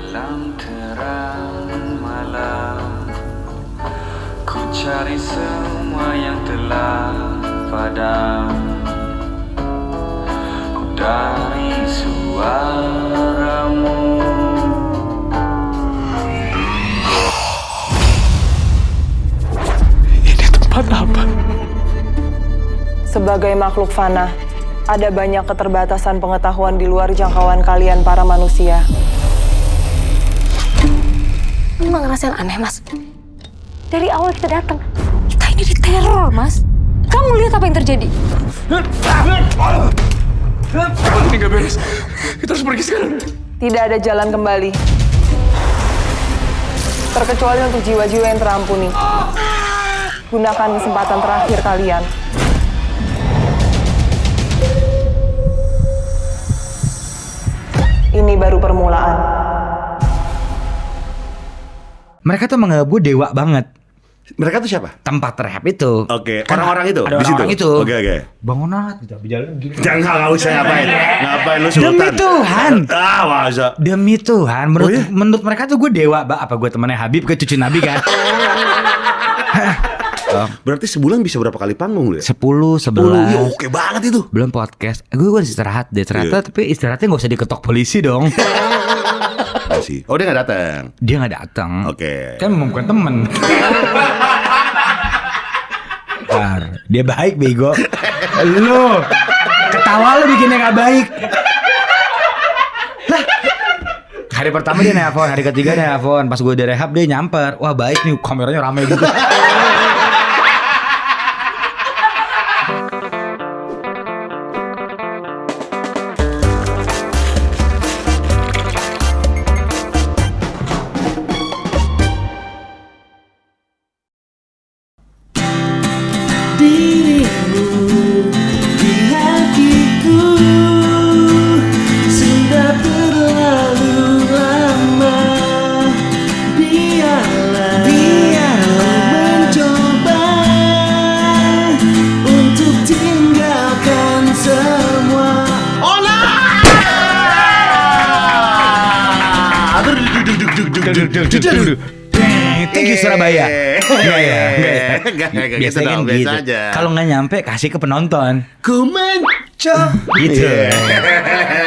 Dalam terang malam, ku cari semua yang telah padam. Dari suaramu, ini tempat apa? Sebagai makhluk fana, ada banyak keterbatasan pengetahuan di luar jangkauan kalian para manusia. Emang ngerasain aneh, Mas? Dari awal kita datang, kita ini diteror, Mas. Kamu lihat apa yang terjadi? Ini gak beres. Kita harus pergi sekarang. Tidak ada jalan kembali. Terkecuali untuk jiwa-jiwa yang terampuni. Gunakan kesempatan terakhir kalian. Ini baru permulaan. Mereka tuh menganggap gue dewa banget. Mereka tuh siapa? Tempat rehab itu. Oke, Kan orang-orang itu ada di situ. orang itu. Oke. Bangunat gitu, berjalan gitu. Jangan nggak usah ngapain. Ngapain lu sultan? Demi Tuhan. Masa. Demi Tuhan, menurut Oh, iya? menurut mereka tuh gue dewa, apa gue temannya Habib, gue cucu Nabi kan? Berarti sebulan bisa berapa kali panggung lu ya? 10, 10, ya 11. oke banget itu. Belum podcast. Gue istirahat deh ternyata, Iya. tapi istirahatnya nggak usah diketok polisi dong. Sih. Oh dia nggak datang. Dia nggak datang. Oke. Kan memang bukan temen. Bentar, dia baik bego. Lu ketawa lu bikinnya nggak baik. Lah, hari pertama dia nelfon, hari ketiga dia nelfon, pas gue udah rehab dia nyamper. Wah baik nih, kameranya rame gitu. Dirimu di hatiku sudah terlalu lama. Biarlah mencoba untuk tinggalkan semua. Thank you Surabaya. Enggak ya, Enggak, Biasanya kan biasa gitu. aja. Kalau nggak nyampe kasih ke penonton. Ku mencoba Gitu. Iya.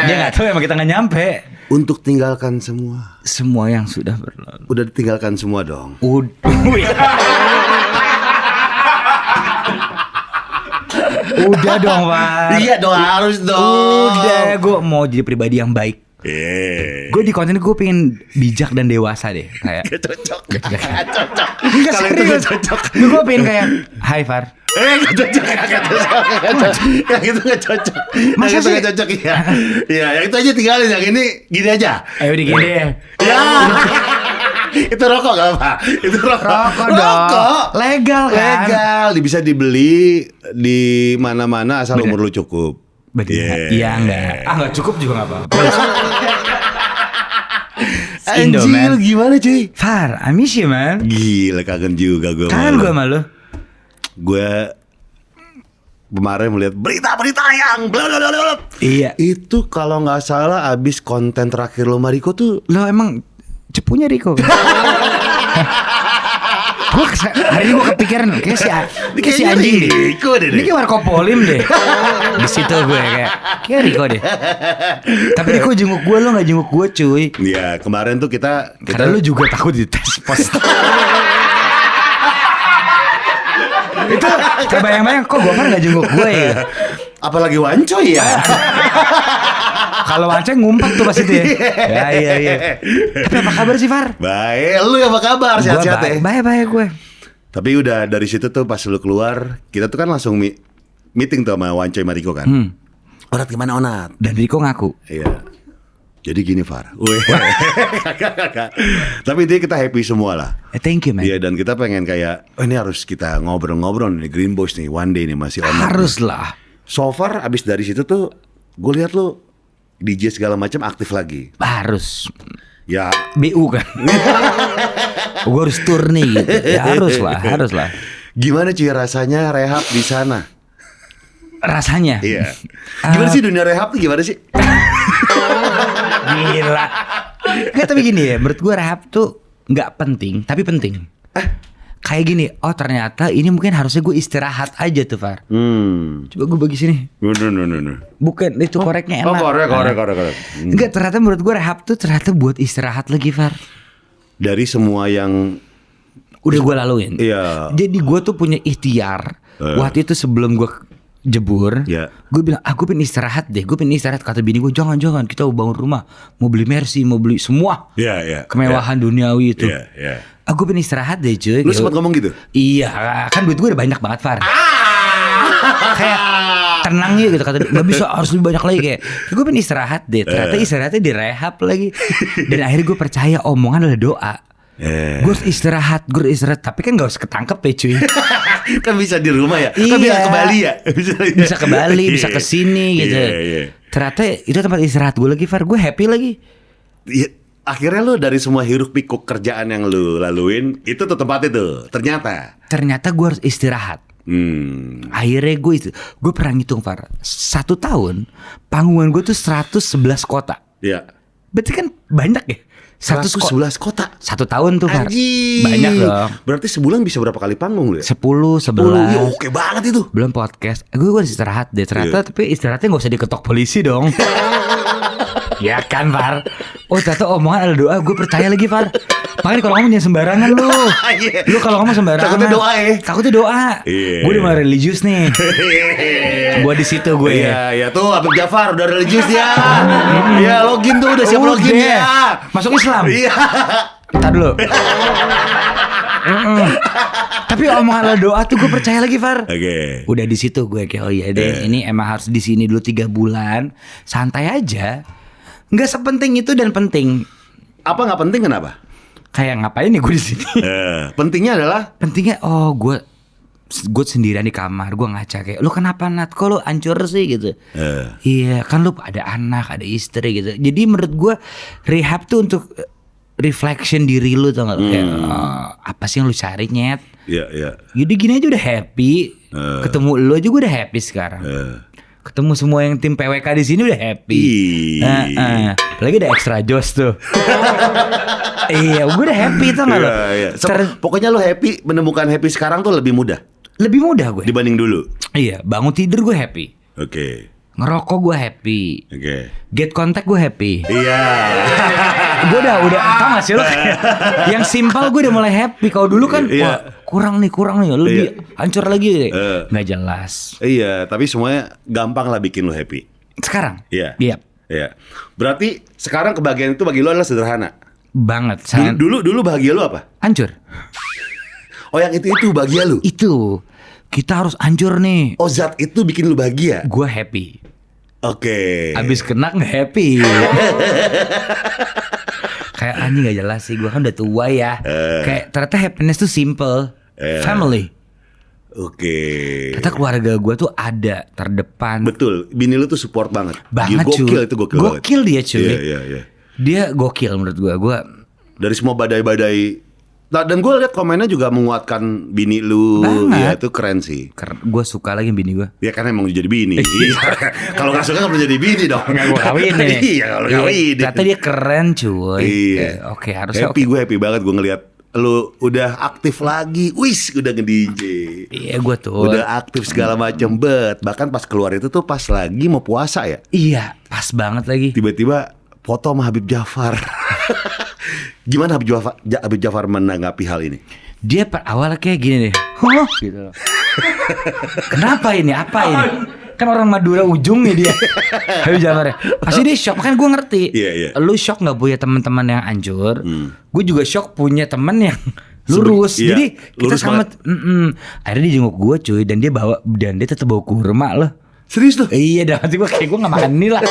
Dia nggak tahu emang kita nggak nyampe. untuk tinggalkan semua. Semua yang sudah berlalu. Udah ditinggalkan semua dong. Udah dong, Pak. Iya dong, harus dong. Udah, gue mau jadi pribadi yang baik. Gue di konten gue pengen bijak dan dewasa deh, kayak. Gak cocok. Gak cocok. Enggak Kalau itu gak cocok. Gue pengen kayak, Hai Far. Gak cocok. Yang itu gak cocok. Masa Yang itu sih? gak cocok ya. Iya, yang itu aja tinggalin. Yang ini gini aja. Ayo di gini deh. Ya. Itu rokok gak apa? Itu rokok. Rokok. Legal kan? Legal. Bisa dibeli di mana-mana asal Bener. umur lu cukup. Bener. Iya enggak. Enggak cukup juga enggak apa-apa. Indo, Anjir, man. gimana cuy? Far, I miss you, man. Gila, kangen juga gue. Kangen gue sama lu. Gue kemarin melihat berita-berita yang blablabla. Iya. Itu kalau nggak salah abis konten terakhir lo Mariko tuh. Lo emang cepunya Riko kan? Hari ini gue kepikiran kayak si anjing deh. Riko deh. Ini kayak Warkopolim deh. Di situ gue kayak Riko deh. Tapi Riko jenguk gue, lo nggak jenguk gue cuy. Iya, kemarin tuh kita Karena lu juga takut dites pos. Itu terbayang-bayang kok Gofar nggak jenguk gue ya. apalagi Wancoy ya. Kalau Wance ngumpet tuh pasti deh. Iya. Tapi apa kabar sih Far? Baik, lu apa kabar? Sehat-sehat ya? Baik gue. Tapi udah dari situ tuh pas lu keluar, kita tuh kan langsung meeting tuh sama Wancoy Mariko kan. Onat gimana Onat? Dan Riko ngaku. Iya. Jadi gini Far. Wih. Kakak. Tapi intinya kita happy semua lah. Thank you man. Iya, dan kita pengen kayak ini harus kita ngobrol-ngobrol nih Green Boys nih one day nih masih Onat. Harus lah. So far abis dari situ tuh gue lihat lu DJ segala macam aktif lagi. Harus. Ya BU kan. Gue harus tour nih gitu. Ya harus lah. gimana cuy rasanya rehab di sana? Rasanya. Iya. Gimana sih dunia rehab tuh gimana sih? Gila. Nggak, tapi gini ya, menurut gue rehab tuh nggak penting, tapi penting. Kayak gini, oh ternyata ini mungkin harusnya gue istirahat aja tuh, Far. Coba gue bagi sini. No. Bukan, itu koreknya enak. Korek. Enggak, ternyata menurut gue rehab tuh ternyata buat istirahat lagi, Far. Dari semua yang Udah gue laluin. Iya. Jadi gue tuh punya ikhtiar. Waktu itu sebelum gue jebur, gue bilang, gue pengen istirahat deh. Gue pengen istirahat. Kata bini gue, jangan, kita mau bangun rumah, mau beli Mercy, mau beli semua kemewahan duniawi itu. Gue pengen istirahat deh, cuy. Lu sempat ngomong gitu? Iya, kan duit gue udah banyak banget, Far. Kayak tenang ya gitu, kata dia, nggak bisa, harus lebih banyak lagi. Kayak gue pengen istirahat deh. Ternyata istirahatnya di rehab lagi. Dan akhirnya gue percaya omongan adalah doa. Gue harus istirahat. Tapi kan gak usah ketangkep ya, cuy. Kan bisa di rumah ya. Iya. Kan bisa ke Bali ya. Bisa ke Bali, bisa ke sini gitu. Ternyata itu tempat istirahat gue lagi, Far. Gue happy lagi. Iya. Akhirnya lu dari semua hiruk pikuk kerjaan yang lu laluin, itu tuh tempat itu. Ternyata gue harus istirahat. Akhirnya gue pernah ngitung, Far. 1 tahun panggungan gue tuh 111 kota. Iya. Berarti kan banyak ya. 111 kota 1 tahun tuh, Far. Anjing. Banyak dong. Berarti sebulan bisa berapa kali panggung lu ya? 10, 11. Ya, oke banget itu. Belum podcast. Gue harus istirahat deh. Ternyata tapi istirahatnya gak usah diketok polisi dong. Ya kan, Far. Oh ternyata omongan ada doa. Gue percaya lagi, Far. Makanya kalau ngomong jangan sembarangan lu. Lu kalau ngomong sembarangan Takutnya doa ya. Takutnya doa. Gue udah mulai religius nih. Gue di situ gue. Iya tuh Habib Jafar udah religius dia. Iya login tuh udah siap login ya. Masuk Islam. Iya. Bentar dulu. Tapi omongan lo doa tuh gue percaya lagi, Far. Udah di situ gue kayak oh iya deh, ini emang harus di sini dulu 3 bulan. Santai aja. Nggak sepenting itu dan penting. Apa nggak penting kenapa? Kayak ngapain nih gue di sini? Pentingnya adalah gue sendirian di kamar, gue ngaca kayak lu kenapa Nat, kok lu hancur sih gitu. Iya kan lu ada anak, ada istri gitu. Jadi menurut gue rehab tuh untuk reflection diri lu, tau gak? Kayak apa sih yang lu cari, Nyet? Iya. Jadi gini aja udah happy. Ketemu lu aja gue udah happy sekarang. Ketemu semua yang tim PWK di sini udah happy. Apalagi ada extra joss tuh. Iya, gue udah happy tau gak lo? Pokoknya lo happy, menemukan happy sekarang tuh lebih mudah. Lebih mudah gue dibanding dulu. Iya, bangun tidur gue happy. Oke. Ngerokok gue happy. Oke. Get contact gue happy. Iya. Gue udah tau gak sih lo yang simpel gue udah mulai happy. Kalau dulu kan wah, kurang nih lebih hancur lagi. Nggak jelas. Iya, tapi semuanya gampang lah bikin lo happy. Sekarang? Iya. Iya. Berarti sekarang kebahagiaan itu bagi lo adalah sederhana. Banget. Sangat. Dulu bahagia lo apa? Hancur. Oh yang itu bahagia lo? Itu. Kita harus hancur nih. Oh zat itu bikin lo bahagia? Gue happy. Oke. Abis kena nggak happy. Kayak anjing nggak jelas sih. Gue kan udah tua ya. Kayak ternyata happiness tuh simple. Family. Oke. Ternyata keluarga gue tuh ada terdepan. Betul. Bini lu tuh support banget. Banget cuy. Gokil itu gokil banget. Gokil dia cuy. Iya. Dia gokil menurut gue. Dari semua badai-badai. Dan gue liat komennya juga menguatkan bini lu. Banget. Ya itu keren sih. Gue suka lagi bini gue. Ya kan emang jadi bini. Kalau gak suka gak perlu jadi bini dong. Nggak gue kawin nih. Iya kalau kawin. Ternyata dia keren cuy. Iya. Oke harusnya happy. Gue happy banget gue ngeliat lu udah aktif lagi. Wis udah nge-DJ. Iya gue tuh udah aktif segala macem. Bahkan pas keluar itu tuh pas lagi mau puasa ya. Iya pas banget lagi. Tiba-tiba foto sama Habib Jafar. Gimana Habib Jafar menanggapi hal ini? Dia awalnya kayak gini deh. Gitu loh. Kenapa ini? Apa ini? Kan orang Madura ujung nih dia. Habib Jafar. Pasti dia shock. Makanya gue ngerti. Iya. Lu shock gak punya teman-teman yang hancur. Gue juga shock punya teman yang lurus. Jadi kita sama. Akhirnya dia jenguk gue cuy. Dan dia tetap bawa kurma loh. Serius tuh? Iya dah. Gue kayak gue gak makan ini lah.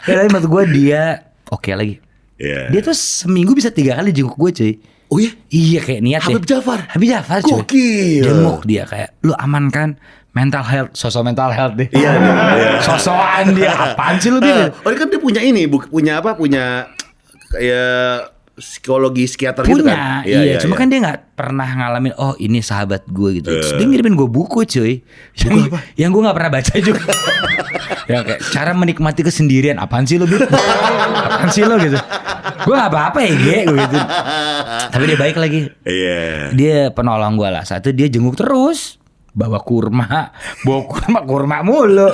Tapi menurut gue dia oke lagi. Dia tuh seminggu bisa 3 kali jenguk gue cuy. Oh iya? Iya kayak niat Habib Jafar cuy. Gokil. Jenguk dia kayak lu aman kan? Mental health. Sosok mental health deh. Iya. Sosokan dia. Apaan sih lu dia? Oh kan dia punya ini. Punya apa? Punya kayak psikologi psikiater gitu Punya, kan? iya. Cuma kan dia nggak pernah ngalamin. Oh ini sahabat gue gitu. Terus dia ngirimin gue buku cuy. Yang gue nggak pernah baca juga. Ya kayak cara menikmati kesendirian. Apaan sih lo Bib? Apaan sih lo gitu? Gue nggak apa-apa ya gue gitu. Tapi dia baik lagi. Iya. Dia penolong gue lah. Satu dia jenguk terus. Bawa kurma mulu.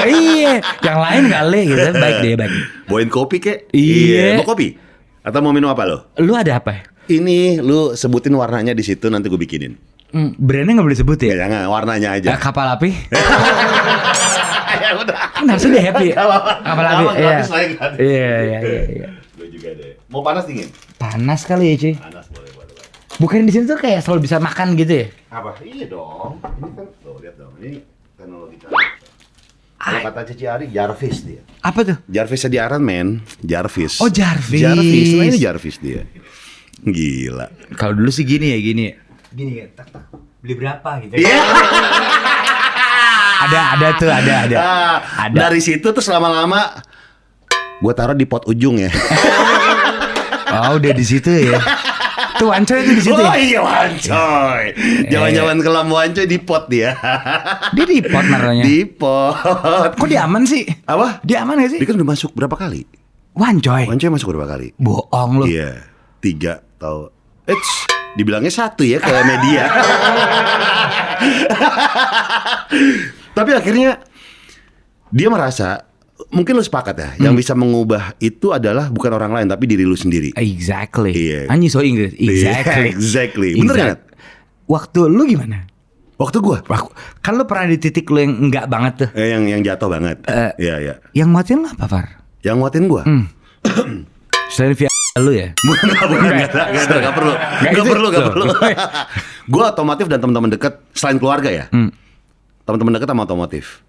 Iya, yang lain kali gitu. Baik dia baik. Bawain kopi kek? Iya. Mau kopi? Atau mau minum apa lo? Lu ada apa? Ini lu sebutin warnanya di situ nanti gue bikinin. Brandnya nggak boleh sebut ya? Ya jangan, warnanya aja. Kapal api. Ya udah. Kan harusnya dia happy. Kapal api. Iya. Iya. Gue juga deh. Mau panas dingin? Panas kali ya cuy. Panas boleh. Bukan di sini tuh kayak selalu bisa makan gitu ya? Apa? Iya dong. Ini kan tuh lihat dong. Ini teknologi canggih. Kalau kata Cici Ari, Jarvis dia. Apa tuh? Jarvis di Iron Man, Jarvis. Oh, Jarvis. Jarvis. Nah ini Jarvis dia. Gila. Kalau dulu sih gini ya. Gini ya. Tak. Beli berapa gitu. Iya. Ada tuh. Ada. Dari situ terus lama-lama gue taruh di pot ujung ya. Oh udah di situ ya. Tuh Wancoy tuh di situ Oh ya. iya Wancoy. Jaman-jaman kelam Wancoy di pot dia. Dia di pot naruhnya. Di pot. Kok dia aman sih? Apa? Dia aman gak sih? Dia kan udah masuk berapa kali? Wancoy. Wancoy masuk berapa kali? Bohong lu. Iya, 3 atau dibilangnya 1 ya ke media. Tapi akhirnya dia merasa, mungkin lu sepakat ya, yang bisa mengubah itu adalah bukan orang lain tapi diri lu sendiri. Exactly. Iya. Anjing so Inggris. Exactly. Exactly. Bener kan? Waktu lu gimana? Waktu gua Kan lu pernah di titik lu yang enggak banget tuh. yang jatuh banget. Iya. Yang nguatin lu apa, Far? Yang nguatin gua. Selain via lu ya? Gak perlu. Gua otomotif dan teman-teman dekat selain keluarga ya. Teman-teman dekat sama otomotif.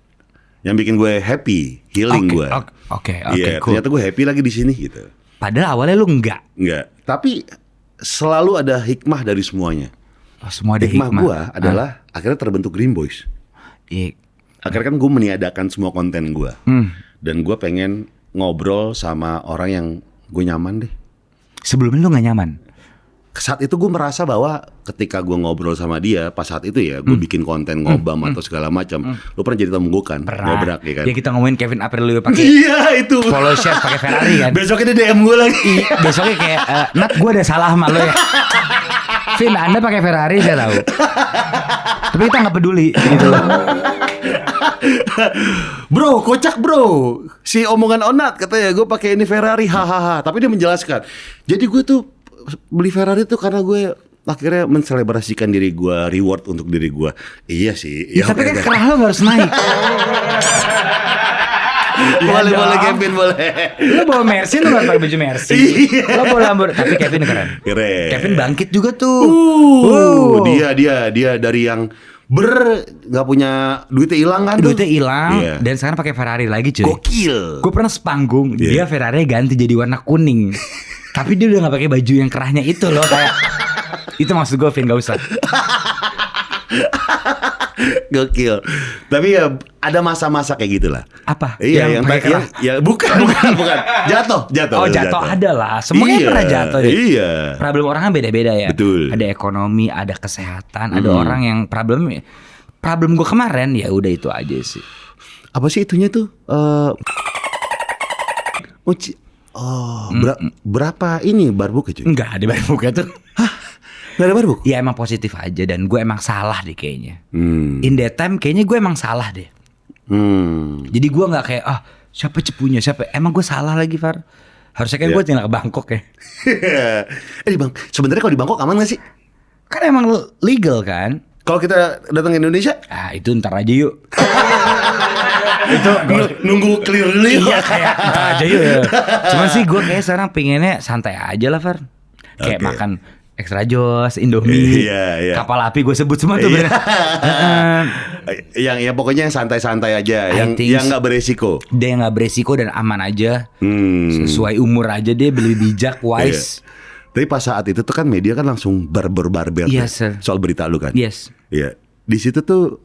Yang bikin gue happy, healing gue. Oke, Iya, cool. ternyata gue happy lagi di sini gitu. Padahal awalnya lu enggak. Enggak, tapi selalu ada hikmah dari semuanya. Oh, semua ada Hikmah hikmah. gue adalah akhirnya terbentuk Green Boys. Iya. Akhirnya kan gue meniadakan semua konten gue. Dan gue pengen ngobrol sama orang yang gue nyaman deh. Sebelumnya lu gak nyaman? Saat itu gue merasa bahwa ketika gue ngobrol sama dia, pas saat itu ya gue bikin konten ngobam atau segala macam. Lu pernah jadi tamu gue kan? Ngobrak ya kan? Ya kita ngomongin Kevin Aprilio pakai Iya itu. polo shirt pakai Ferrari kan. Besoknya dia DM gue lagi. Besoknya kayak Nat gue ada salah sama lo ya. Vin Anda pakai Ferrari saya tahu. Tapi kita nggak peduli gitu loh. Bro, kocak bro. Si omongan Onat katanya gue pakai ini Ferrari, hahaha. Tapi dia menjelaskan. Jadi gue tuh beli Ferrari tuh karena gue akhirnya menselebrasikan diri gue, reward untuk diri gue. Iya sih. Ya, tapi kan kerah lo harus naik. Boleh Kevin boleh. Lo bawa Mercy lo gak pakai baju Mercy. Lo bawa Lamborghini. Tapi Kevin keren. Kevin bangkit juga tuh. Dia dari yang nggak punya duitnya hilang kan? Duitnya hilang Iya. dan sekarang pakai Ferrari lagi cuy. Gokil. Gue pernah sepanggung dia Ferrari ganti jadi warna kuning. Tapi dia udah gak pakai baju yang kerahnya itu loh kayak. Itu maksud gue Vin gak usah. Gokil. Tapi ya ada masa-masa kayak gitulah. Apa? Iya yang pakai kerah? ya bukan. Jatuh. Oh jatuh ada lah. Semuanya pernah jatuh ya. Iya. Problem orang kan beda-beda ya. Betul. Ada ekonomi, ada kesehatan, ada orang yang problem gue kemarin ya udah itu aja sih. Apa sih itunya tuh? Berapa ini barbuk cuy? Enggak ada barbuknya tuh. Nggak ada barbuk? Ya emang positif aja dan gue emang salah deh kayaknya. In that time kayaknya gue emang salah deh. Jadi gue nggak kayak siapa cepunya siapa. Emang gue salah lagi Far. Harusnya kan gue tinggal ke Bangkok ya. Bang, sebenarnya kalau di Bangkok aman nggak sih? Kan emang legal kan. Kalau kita datang ke Indonesia? Itu ntar aja yuk. Itu nunggu clear dulu yuk. Iya kayak ntar aja yuk ya. Cuman sih gue kayak sekarang pengennya santai aja lah Far. Kayak makan Extra Joss, Indomie, kapal api gue sebut semua tuh bener. Yang pokoknya yang santai-santai aja, yang nggak beresiko. Dia yang nggak beresiko dan aman aja, sesuai umur aja dia lebih bijak, wise. Tapi pas saat itu tuh kan media kan langsung barber soal berita lu kan. Yes. Iya. Di situ tuh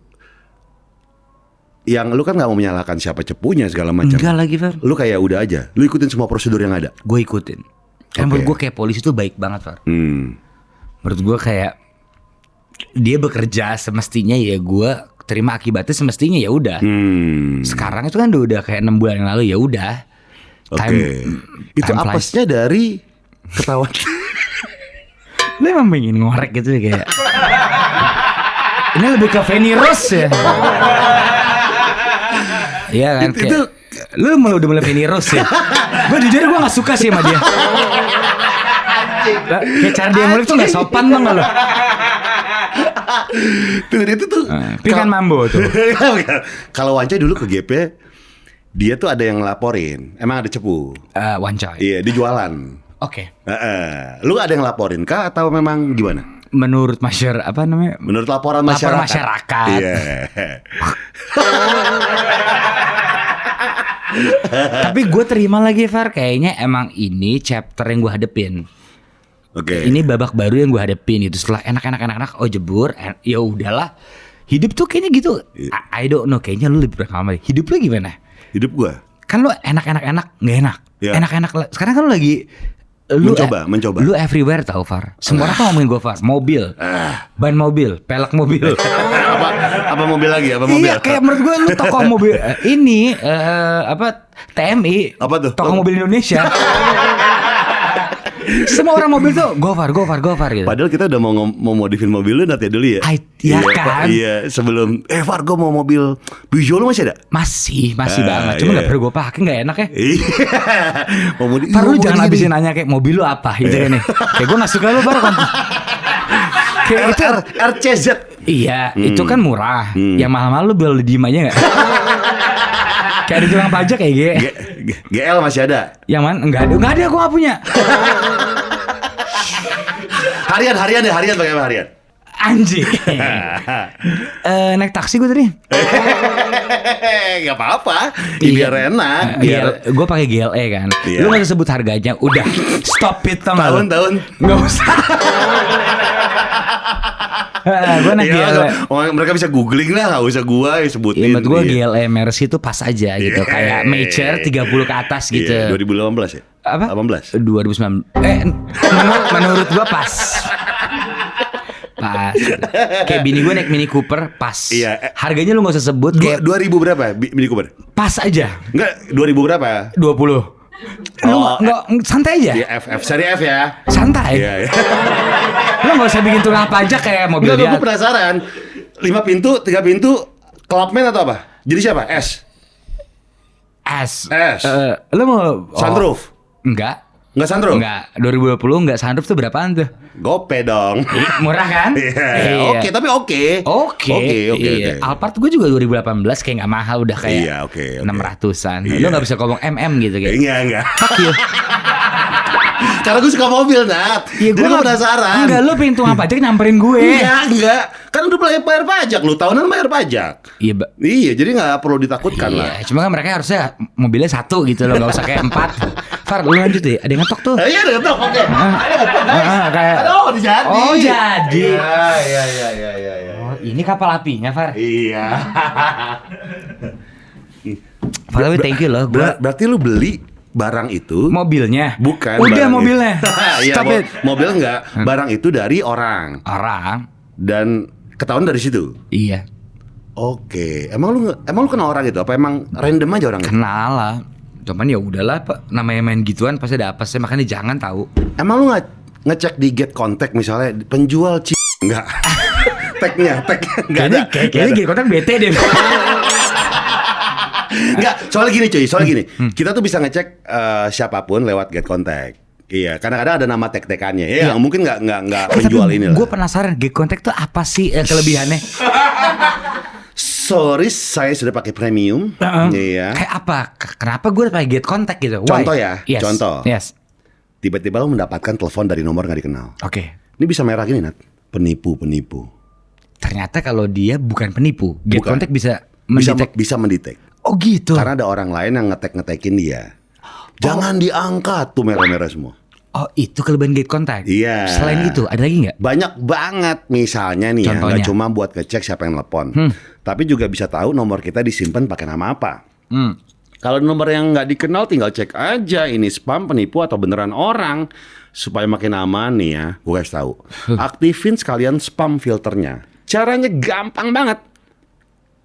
yang lu kan nggak mau menyalahkan siapa cepunya segala macam. Enggak lagi Fer. Lu kayak udah aja, lu ikutin semua prosedur yang ada. Gue ikutin. Karena menurut Oke. gue kayak polisi tuh baik banget, Far. Menurut gue kayak dia bekerja semestinya ya gue terima akibatnya semestinya ya udah. Sekarang itu kan udah kayak 6 bulan yang lalu ya udah. Oke. Itu time flies. apesnya dari ketahuan. Lu emang pengen ngorek gitu ya kayak. Ini lebih ke Feni Rose ya. Iya kan kayak, lu udah mulai Feni Rose ya. Gue jujur gue gak suka sih sama dia. Kayak cara dia ngulik tuh gak sopan dong lo. Itu tuh. Pikan Mambo tuh. Kalau Wancai dulu ke GP, dia tuh ada yang ngelaporin. Emang ada cepu. Wancai. Iya, dijualan. Oke. Lu ada yang laporin kah atau memang gimana? Menurut masyarakat apa namanya? Menurut laporan Laporan masyarakat. masyarakat. Iya. Tapi gue terima lagi Far, kayaknya emang ini chapter yang gue hadepin. Oke. Ini babak baru yang gue hadepin itu setelah enak oh jebur, ya udahlah. Hidup tuh kayaknya gitu. I don't know, kayaknya lu lebih pengalaman. Hidup lu gimana? Hidup gua. Kan lu enak nggak enak. Iya. Enak. Sekarang kan lu lagi Mencoba. Lu everywhere tau Far. Semua orang tuh ngomongin gue Far. Mobil, ban mobil, pelek mobil. Apa mobil lagi? Apa mobil? Iya, kayak menurut gue lu toko mobil ini TMI. Apa tuh? Toko mobil Indonesia. Semua orang mobil tuh Gofar gitu. Padahal kita udah mau modifin mobil lu nanti dulu ya. Iya kan? Iya, sebelum Far gue mau mobil Peugeot lu masih ada? Masih banget. Cuma nggak perlu gue pakai, nggak enak ya. Iya. Mau modif. Far lu jangan habisin nanya kayak mobil lu apa gitu kan nih. Kayak gue nggak suka lu Far. Kayak itu RCZ. Iya, itu kan murah. Yang mahal-mahal lu boleh diem aja nggak? Kayak ada tukang pajak kayak GL masih ada. Yang mana? Enggak ada, gue gak punya. Harian pakai apa harian? Anjing. Naik taksi gue tadi. Gak apa-apa. Biar enak. Biar gue pakai GLE kan. Iya. Lu gak usah sebut harganya. Udah, stop it tau gak lu? tahun. Gak usah. Gue naik GLE. Mereka bisa googling lah, gak usah gua yang sebutin. Menurut gue GLE Mercy itu pas aja gitu. Kayak Mature 30 ke atas gitu. 2018 ya? Apa? 18. 2019. Menurut gue pas. Kayak bini gue naik Mini Cooper pas. Iya. Harganya lu gak usah sebut. Kayak 2000 berapa Mini Cooper? pas aja. Enggak, 2000 berapa? 20. Lu nggak santai aja. Ya FF, seri F ya. Santai. Iya. Lu gak usah bikin tukang pajak kayak mobil Enggak, dia. gue penasaran. 5 pintu, 3 pintu, Clubman atau apa? Jadi siapa? S? S. Lu mau Sunroof? Enggak. Enggak sunroof? Enggak. 2020 enggak sunroof tuh berapaan tuh? Gope dong. Murah kan? Iya. Oke, tapi oke. Oke. Iya. Alphard gue juga 2018 kayak nggak mahal, udah kayak Iya, oke. 600-an. Iya. Lu nggak bisa ngomong gitu kayak. Enggak. Fuck you. Karena gue suka mobil, Nat. Iya, Jadi gue penasaran. Enggak, lu pengen tukang pajak nyamperin gue. Enggak. Kan udah bayar pajak lu, tahunan bayar pajak. Iya, Iya, jadi nggak perlu ditakutkan lah. Iya, cuma kan mereka harusnya mobilnya 1 gitu loh, nggak usah kayak 4. Far, lu lanjut deh. Ada yang ngetok tuh. Iya, ada ngetok, oke. Ada ngetok, guys. Kayak. Aduh, jadi. Oh, jadi. Iya. Oh, ini kapal apinya, Far. Iya. Far, tapi thank you loh. Gua Berarti lu beli barang itu mobilnya. bukan Udah barang mobilnya. itu. Iya, Stop it. mobil enggak. Barang itu dari orang Orang. dan ketahuan dari situ. Iya. Oke, emang lu kenal orang itu? Apa emang random aja orangnya? Kenal lah. Cuman ya udahlah, Pak. Namanya main gituan pasti ada apa sih, makanya jangan tahu. Emang lu ngecek di get contact misalnya penjual enggak? Tagnya enggak ada. Kayaknya gini kontak bete deh. Enggak, soalnya gini. Kita tuh bisa ngecek siapapun lewat get contact. Iya, kadang-kadang ada nama tag-tagannya. Ya, mungkin enggak penjual ini lah. Gue penasaran get contact tuh apa sih kelebihannya? Sorry, saya sudah pakai premium. Iya. Kayak apa? Kenapa gue pakai get contact gitu? Why? Contoh ya, Yes. contoh. Yes. Tiba-tiba lo mendapatkan telepon dari nomor nggak dikenal. Oke. Ini bisa merah gini, Nat. Penipu. Ternyata kalau dia bukan penipu, get Bukan. contact bisa mendetek. Bisa mendetek. Oh gitu. Karena ada orang lain yang ngetekin dia. Jangan diangkat tuh merah-merah semua. Oh itu kelebihan get contact. Iya. Selain itu ada lagi nggak? Banyak banget misalnya nih ya, Contohnya? nggak cuma buat ngecek siapa yang telepon, tapi juga bisa tahu nomor kita disimpan pakai nama apa. Kalau nomor yang nggak dikenal tinggal cek aja ini spam, penipu atau beneran orang. Supaya makin aman nih ya, gue kasih tahu. Aktifin sekalian spam filternya. Caranya gampang banget.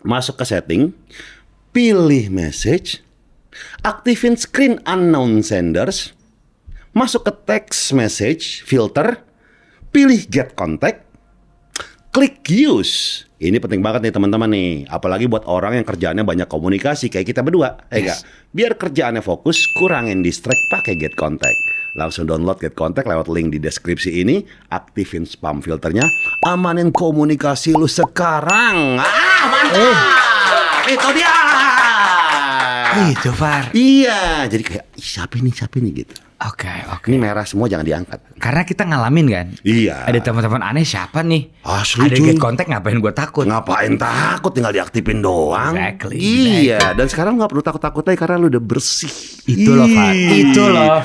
Masuk ke setting, pilih message, aktifin screen unknown senders, masuk ke text message filter, pilih get contact, klik use. Ini penting banget nih teman-teman nih, apalagi buat orang yang kerjaannya banyak komunikasi kayak kita berdua, enggak? Biar kerjaannya fokus, kurangin distract pakai get contact. Langsung download get contact lewat link di deskripsi ini, aktifin spam filternya, amanin komunikasi lu sekarang. Mantap! Itu dia. Itu Far. Iya, jadi kayak siapa nih gitu. Oke. Ini merah semua jangan diangkat. Karena kita ngalamin kan. Iya. Ada teman-teman aneh siapa nih? Asli, Ada cuy. get contact ngapain gue takut? Ngapain takut, tinggal diaktifin doang. Exactly. Iya, dan sekarang nggak perlu takut-takut lagi karena lu udah bersih. Itu loh Far. Itu loh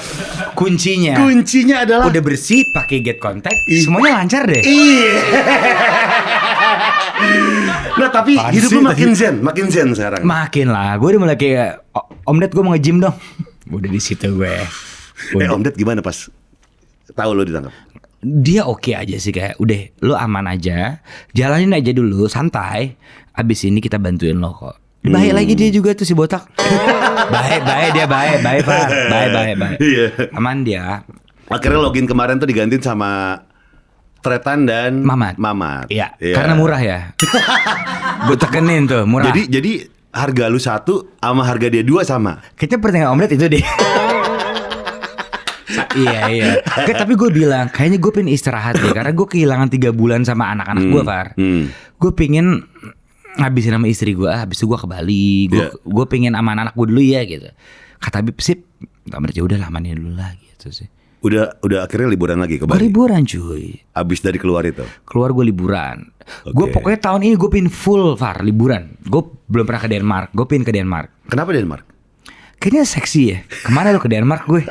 kuncinya. Kuncinya adalah Udah bersih pakai get contact, semuanya lancar deh. Iya. Nah tapi Apaan hidup sih lu tadi? makin zen sekarang. Makin lah, gue udah mulai kayak Om Ded gue mau nge-gym dong. Udah di situ gue. Om Ded gimana pas tahu lu ditangkap? Dia oke aja sih, kayak udah lu aman aja, jalanin aja dulu santai. Abis ini kita bantuin lo kok. Baik lagi dia juga tuh si botak. baik dia baik Far. Baik. Iya. Aman dia. Akhirnya login kemarin tuh digantiin sama Tretan dan Mamat. Iya, karena murah ya. Gue tekenin tuh murah. Jadi harga lu 1 sama harga dia 2 sama. Kayaknya pertanyaan Om Ded itu deh. Iya. Tapi gue bilang kayaknya gue pengen istirahat deh, karena gue kehilangan 3 bulan sama anak-anak gue Far. Gue pengen ngabisin sama istri gue, habis itu gue ke Bali. Gue pengen sama anak gue dulu ya gitu. Kata Bib sip, ya udah lamanin dulu lah gitu sih. Udah akhirnya liburan lagi ke Gue Bali. liburan cuy. Abis dari keluar itu. Keluar gue liburan. Gue pokoknya tahun ini gue pengen full Far liburan. Gue belum pernah ke Denmark. Gue pengen ke Denmark. Kenapa Denmark? Kayaknya seksi ya. Kemana lu ke Denmark gue?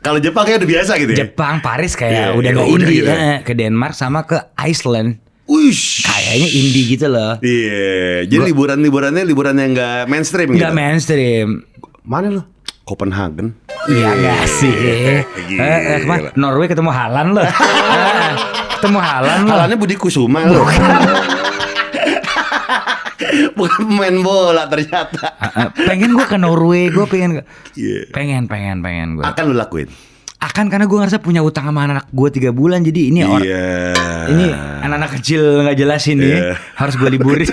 Kalau Jepang kayak udah biasa gitu ya. Jepang, Paris kayak Iya, udah iya, gak udah indie. gitu. Ke Denmark sama ke Iceland. Wish. Kayaknya indie gitu loh. Iya. Jadi liburan-liburannya liburan yang nggak mainstream Gak gitu. mainstream. Mana lo? Copenhagen. Iya gak sih. Kemana? Norway ketemu Haaland loh. Ketemu Haaland loh. Halannya Budi Kusuma lo. Bukan pemain bola ternyata. Pengen gue ke Norway. Gue pengen Iya. pengen gue. Akan lu lakuin. Akan, karena gue ngerasa punya utang sama anak gue 3 bulan. Jadi ini ini anak-anak kecil gak jelas ini. Harus gue liburin.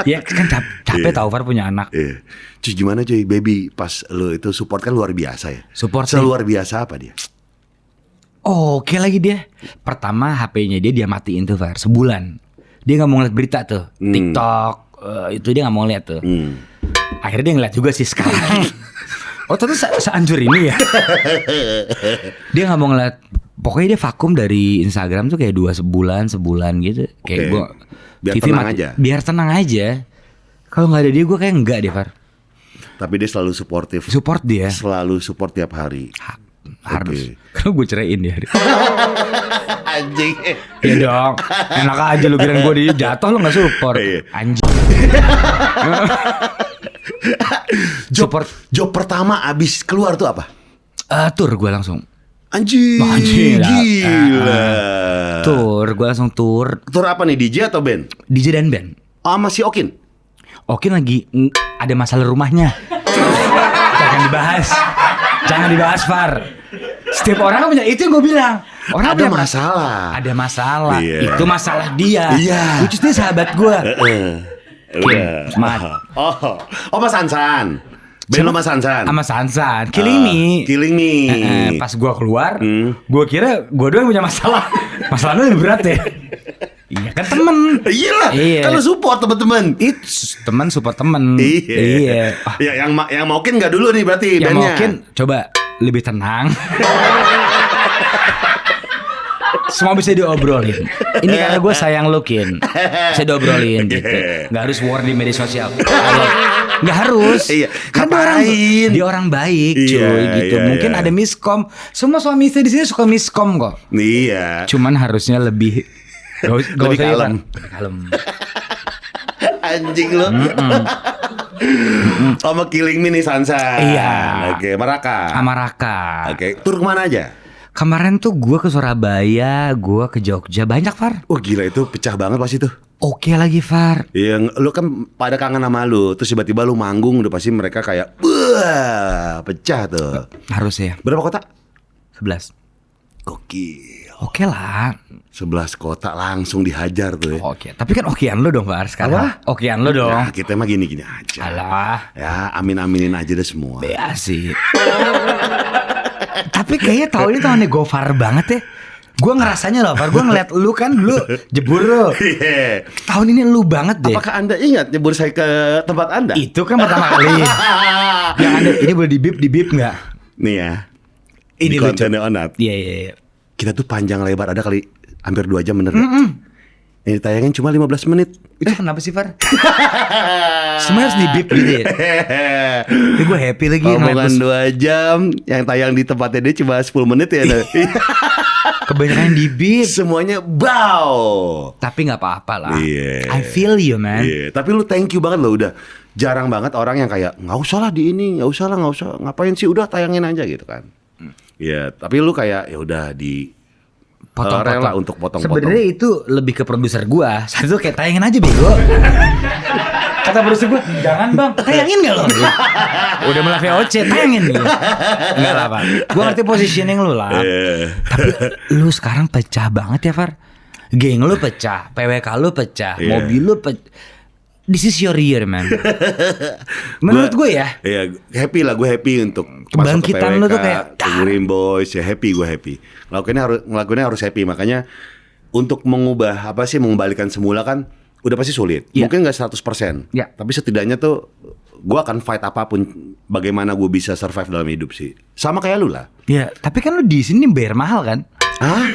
Ya kan capek tau Far punya anak. Iya. Cuy gimana cuy, baby pas lu itu support kan luar biasa ya. Support sih. Seluar biasa apa dia? Oke lagi dia. Pertama HP-nya dia matiin tuh Far sebulan. Dia gak mau ngeliat berita tuh, TikTok itu dia gak mau lihat tuh. Akhirnya dia ngeliat juga sih sekarang. Oh ternyata seanjur ini ya. Dia gak mau ngeliat. Pokoknya dia vakum dari Instagram tuh kayak 2 sebulan gitu. Kayak gue Biar tenang aja. Biar tenang aja. Kalau gak ada dia gue kayak enggak deh Far. Tapi dia selalu suportif. Support dia. Selalu support tiap hari. Harus. Kalau gue ceraiin dia. Anjing. Ya dong. Enak aja lu kirain gue dia jatuh lu gak support. Iya. Anjing. Job pertama abis keluar tuh apa? Tur gue langsung. Anjing. Anjing, Gila. Tur, gue langsung tur. Tur apa nih, DJ atau band? DJ dan band. Oh, sama si Okin. Okin lagi ada masalah rumahnya. Jangan dibahas Far. Setiap orang kan punya, itu yang gue bilang. Orang Ada punya masalah. Ada masalah. Iya. Itu masalah dia. Iya. Which is dia sahabat gue. Udah. Oh, Mas Sansan. Band lo Mas Sansan. Sama Sansan. Killing Me. Killing Me. Pas gue keluar, gue kira gue doang yang punya masalah. Masalahnya lebih berat ya. Iya kan temen. Iya lah. Iya. Kalau support teman-teman. Itu teman support temen. Iya. Ya, yang maukin nggak dulu nih berarti Yang bandnya. mungkin coba lebih tenang. Semua bisa diobrolin. Ini karena gue sayang lu Kin. Bisa diobrolin gitu. Gak harus war di media sosial. Gak harus. Iya. Kan dia orang baik cuy Iya, gitu. iya, Mungkin iya. ada miskom. Semua suami istri di sini suka miskom kok. Iya. Cuman harusnya lebih Lebih kalem. Kalem. Anjing lo. Sama Killing Me nih Sansa. Iya. Oke, Maraka. Sama Raka. Oke, tur kemana aja? Kemarin tuh gue ke Surabaya, gue ke Jogja, banyak Far. Oh gila, itu pecah banget pas itu. Oke lagi Far. Yang lu kan pada kangen sama lu, terus tiba-tiba lu manggung, udah pasti mereka kayak wah, pecah tuh. Harus ya. Berapa kota? 11. Gokil. Oke lah. 11 kota langsung dihajar tuh ya. Oke, tapi kan okean lo dong Far sekarang. Apa? Okean lo dong. Nah, kita mah gini-gini aja. Alah. Ya, amin-aminin aja deh semua. Bea sih. Tapi kayaknya tahun ini tahunnya Gofar banget ya. Gue ngerasanya loh Far, gue ngeliat lu kan dulu jebur lo. Iya. Tahun ini lu banget deh. Apakah Anda ingat nyebur saya ke tempat Anda? Itu kan pertama kali. Yang ada ini boleh di bip nggak? Nih ya. Ini di lucu. kontennya Onat. Iya iya iya. Kita tuh panjang lebar ada kali hampir 2 jam bener. Ini tayangin cuma 15 menit. Itu kenapa sih Far? Semuanya harus di bip gitu ya. Tapi gue happy lagi Omongan ngeliat 2 jam yang tayang di tempatnya dia cuma 10 menit ya. kebanyakan di bip. Semuanya bow. Tapi nggak apa-apa lah. Iya. I feel you man. Iya, tapi lu thank you banget loh, udah jarang banget orang yang kayak nggak usah lah di ini, nggak usah lah, nggak usah, ngapain sih, udah tayangin aja gitu kan. Iya, tapi lu kayak ya udah di Potong-potong. rela untuk potong-potong. Sebenarnya itu lebih ke produser gua. Satu kayak tayangin aja bego. Kata produser gua, jangan bang, tayangin nggak lo? Udah mulai VOC, tayangin gitu. Enggak lah Pak. Gua ngerti positioning lu lah. Tapi lu sekarang pecah banget ya Far. Geng lu pecah, PWK lu pecah, Iya. mobil lu pecah. This is your year man. Menurut gue ya. Iya, happy lah, gue happy untuk Kebangkitan lu masuk ke tuh PWK, kayak, ke Green Boys ya, happy, gue happy. Ngelakuinnya harus happy, makanya untuk mengembalikan semula kan udah pasti sulit. Iya. Mungkin nggak 100%. Iya. Tapi setidaknya tuh gue akan fight apapun bagaimana gue bisa survive dalam hidup sih. Sama kayak lu lah. Ya, tapi kan lu di sini bayar mahal kan? Hah?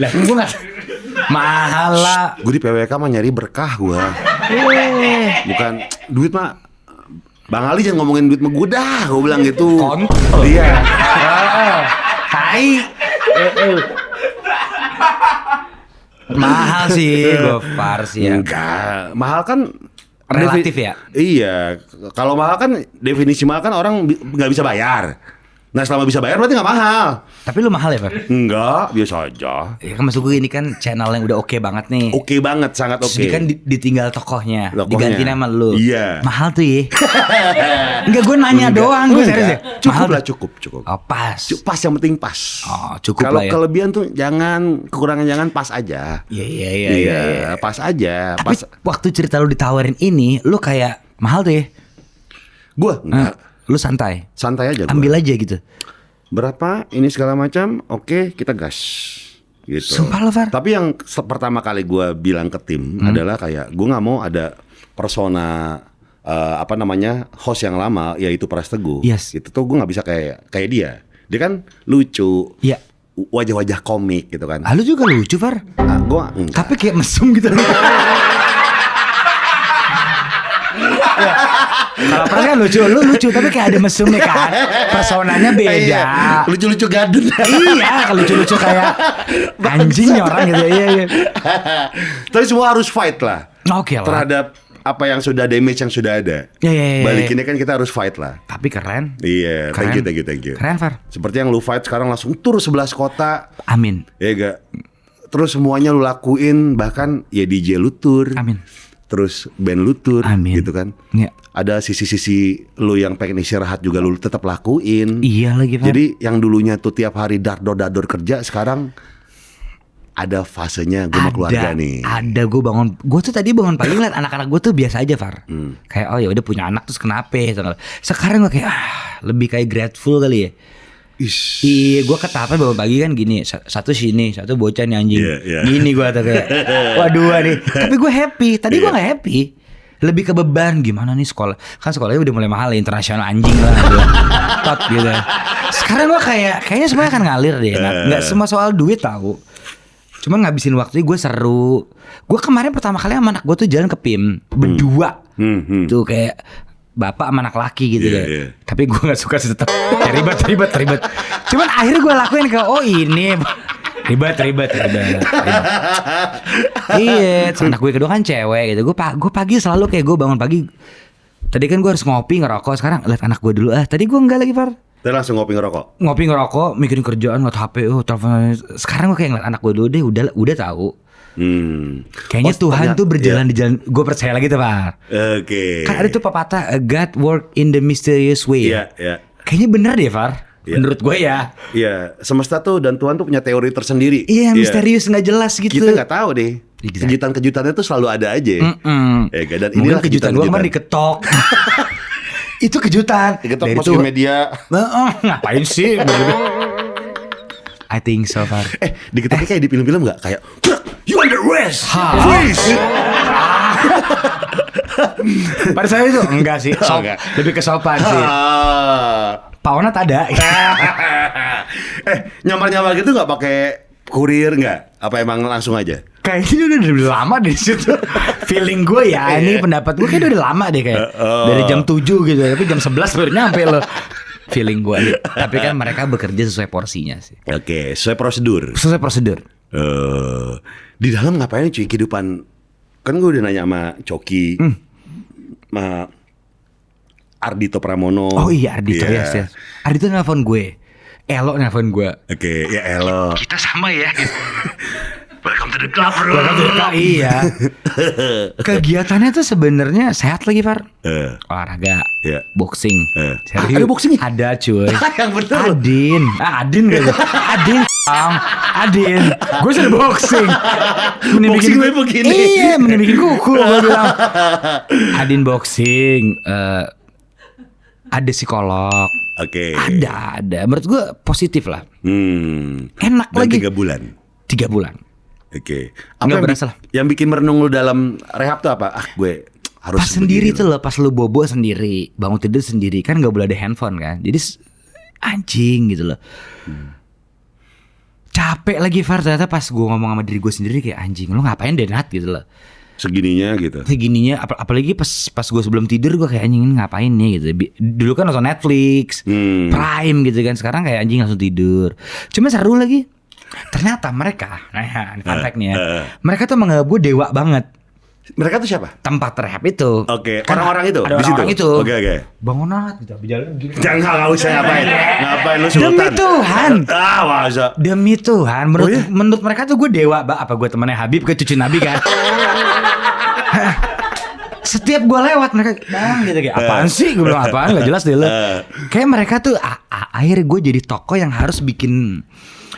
Lah, gue nggak mahal lah. Gue di PWK mah nyari berkah gue. Bukan duit mah. Bang Ali jangan ngomongin duit mah, gue dah, gue bilang gitu. Kontol. Iya. Tai. Mahal sih, Gofar sih ya. Enggak, mahal kan Relatif ya? Iya, kalau mahal kan definisi mahal kan orang nggak bisa bayar. Nah selama bisa bayar berarti nggak mahal. Tapi lu mahal ya, Far? Enggak, biasa aja. Ya kan maksud gue ini kan channel yang udah oke banget nih. Oke banget, sangat Terus oke. ini kan ditinggal tokohnya, Tokohnya. diganti nama lu. Iya. Mahal tuh ya. Enggak, gue nanya Enggak, doang, gue serius ya. Cukup Mahal lah, tuh. cukup. Oh, pas. Pas, yang penting pas. Oh, cukup Kalau lah ya. kelebihan tuh jangan, kekurangan jangan, pas aja. Iya. Pas aja. Tapi Pas. waktu cerita lu ditawarin ini, lu kayak mahal tuh ya. Gua enggak, Lu santai. santai aja. Gua. Ambil aja gitu. Berapa ini segala macam, oke kita gas gitu. Sumpah lo, Far. Tapi yang pertama kali gue bilang ke tim adalah kayak gue nggak mau ada persona host yang lama yaitu Pras Teguh. Yes. Itu tuh gue nggak bisa kayak dia. Dia kan lucu, Iya. wajah-wajah komik gitu kan. Ah, lu juga lucu, Far. Gue enggak. Tapi kayak mesum gitu. Kalau Pras kan lucu, lu lucu tapi kayak ada mesumnya kan. Personanya beda. Iya, lucu-lucu gadun. Iya, kalau lucu-lucu kayak anjing nih orang gitu. Iya. Tapi semua harus fight lah Oke lah. terhadap apa yang sudah damage yang sudah ada. Iya. Balikinnya kan kita harus fight lah. Tapi keren. Iya, Keren. thank you. Keren, Far. Seperti yang lu fight sekarang langsung tur 11 kota. Amin. Ya gak? Terus semuanya lu lakuin, bahkan ya DJ lu tur. Amin. Terus band lu tur, Amin. gitu kan. Iya. Ada sisi-sisi lu yang pengen istirahat juga lu tetap lakuin. Iya lagi, Far. Jadi yang dulunya tuh tiap hari dador kerja, sekarang ada fasenya gue sama keluarga nih. Ada gue tuh tadi bangun pagi ngeliat anak-anak gue tuh biasa aja, Far. Kayak oh ya udah punya anak terus kenapa? Sekarang gue kayak lebih kayak grateful kali ya. Ish. Iya, gue ketapan bangun pagi kan gini, satu sini, satu bocah nih anjing. Iya. Gini gue tuh kayak, waduh nih. Tapi gue happy. Tadi gue nggak happy. Lebih ke beban gimana nih sekolah. Kan sekolahnya udah mulai mahal ya, internasional anjing lah. Tot gitu. Sekarang gue kayaknya semuanya akan ngalir deh. Nggak semua soal duit tahu. Cuman ngabisin waktunya gue seru. Gue kemarin pertama kali sama anak gue tuh jalan ke PIM berdua. Tuh kayak bapak sama anak laki gitu Iya, ya. iya. Tapi gue gak suka sih tetap ribet. Cuman akhirnya gue lakuin kayak oh ini ribet. Iya, terus anak gue kedua kan cewek gitu. Gue pagi selalu kayak gue bangun pagi Tadi kan gue harus ngopi ngerokok, sekarang lihat anak gue dulu. Tadi gue enggak lagi Far. Terus langsung ngopi ngerokok. Ngopi ngerokok, mikirin kerjaan, ngeliat HP, telepon. Sekarang gue kayak ngeliat anak gue dulu deh, udah tahu. Kayaknya Tuhan tuh berjalan di jalan. Gue percaya lagi tuh Far. Oke. Kan ada tuh pepatah, God work in the mysterious way. Iya. Kayaknya bener deh Far. Menurut gue ya. Iya, semesta tuh dan Tuhan tuh punya teori tersendiri. Iya, misterius nggak jelas gitu. Kita nggak tahu deh. Exactly. Kejutan-kejutannya tuh selalu ada aja. Ya kan? Dan Mungkin inilah kejutan gue kemarin diketok. Itu kejutan. Diketok Dari masukin tuh- media. Ngapain sih? I think so Far. Diketeknya kayak di film-film nggak? Kayak you under arrest. Freeze. Pada saya itu enggak sih, Enggak. lebih ke sopan sih. Pak Onat ada. Nyamar-nyamar gitu nggak pakai kurir nggak? Apa emang langsung aja? Kayaknya udah lama di situ. Feeling gue ya, ini pendapat gue kayaknya udah lama deh kayak. Dari jam 7 gitu, tapi jam 11 baru nyampe loh. Feeling gue nih. Tapi kan mereka bekerja sesuai porsinya sih. Oke, sesuai prosedur. Sesuai prosedur. Di dalam ngapain cuy kehidupan? Kan gue udah nanya sama Coki, sama Ardito Pramono. Oh iya Ardito Iya. yes. Ardito nelfon gue. Elo nelfon gue. Oke, ya elo. Kita sama ya. Welcome to the club, bro. Iya. Kegiatannya tuh sebenarnya sehat lagi Far. Olahraga, Iya. boxing. Serius. Ada boxing? Ada cuy. Yang bener. Adin gitu. Adin. Gue sudah boxing. Mending Boxing bikin- gue begini. Iya, mending bikin kuku gue bilang. Adin boxing. Ada psikolog. Oke. Ada. Menurut gue positif lah. Enak Dan lagi. 3 bulan. 3 bulan. Oke. Nggak yang berasa lah. Yang bikin merenung lu dalam rehab tuh apa? Gue harus Pas sendiri begini tuh loh, pas lu bobo sendiri, bangun tidur sendiri, kan gak boleh ada handphone kan. Jadi anjing gitu loh. Capek lagi Far, ternyata pas gue ngomong sama diri gue sendiri kayak anjing, lu ngapain deh Nat gitu loh. segininya gitu. Segininya, apalagi pas gue sebelum tidur gue kayak anjing ini ngapain nih gitu. Dulu kan nonton Netflix, Prime gitu kan, sekarang kayak anjing langsung tidur. Cuma seru lagi. Ternyata mereka, nah fun fact nih ya, mereka tuh menganggap gue dewa banget. Mereka tuh siapa? Tempat rehab itu. Oke, Kan orang-orang itu ada di situ. orang-orang itu. Oke. Bangun Nat gitu, jalan begini. Jangan nggak usah ngapain. Ngapain lu sultan? Demi Tuhan. Masa. Demi Tuhan, menurut Oh, iya? menurut mereka tuh gue dewa, apa gue temannya Habib ke cucu Nabi kan? Setiap gue lewat mereka bang gitu kayak apaan sih, gue bilang apaan nggak jelas deh lo. Kayak mereka tuh akhirnya gue jadi tokoh yang harus bikin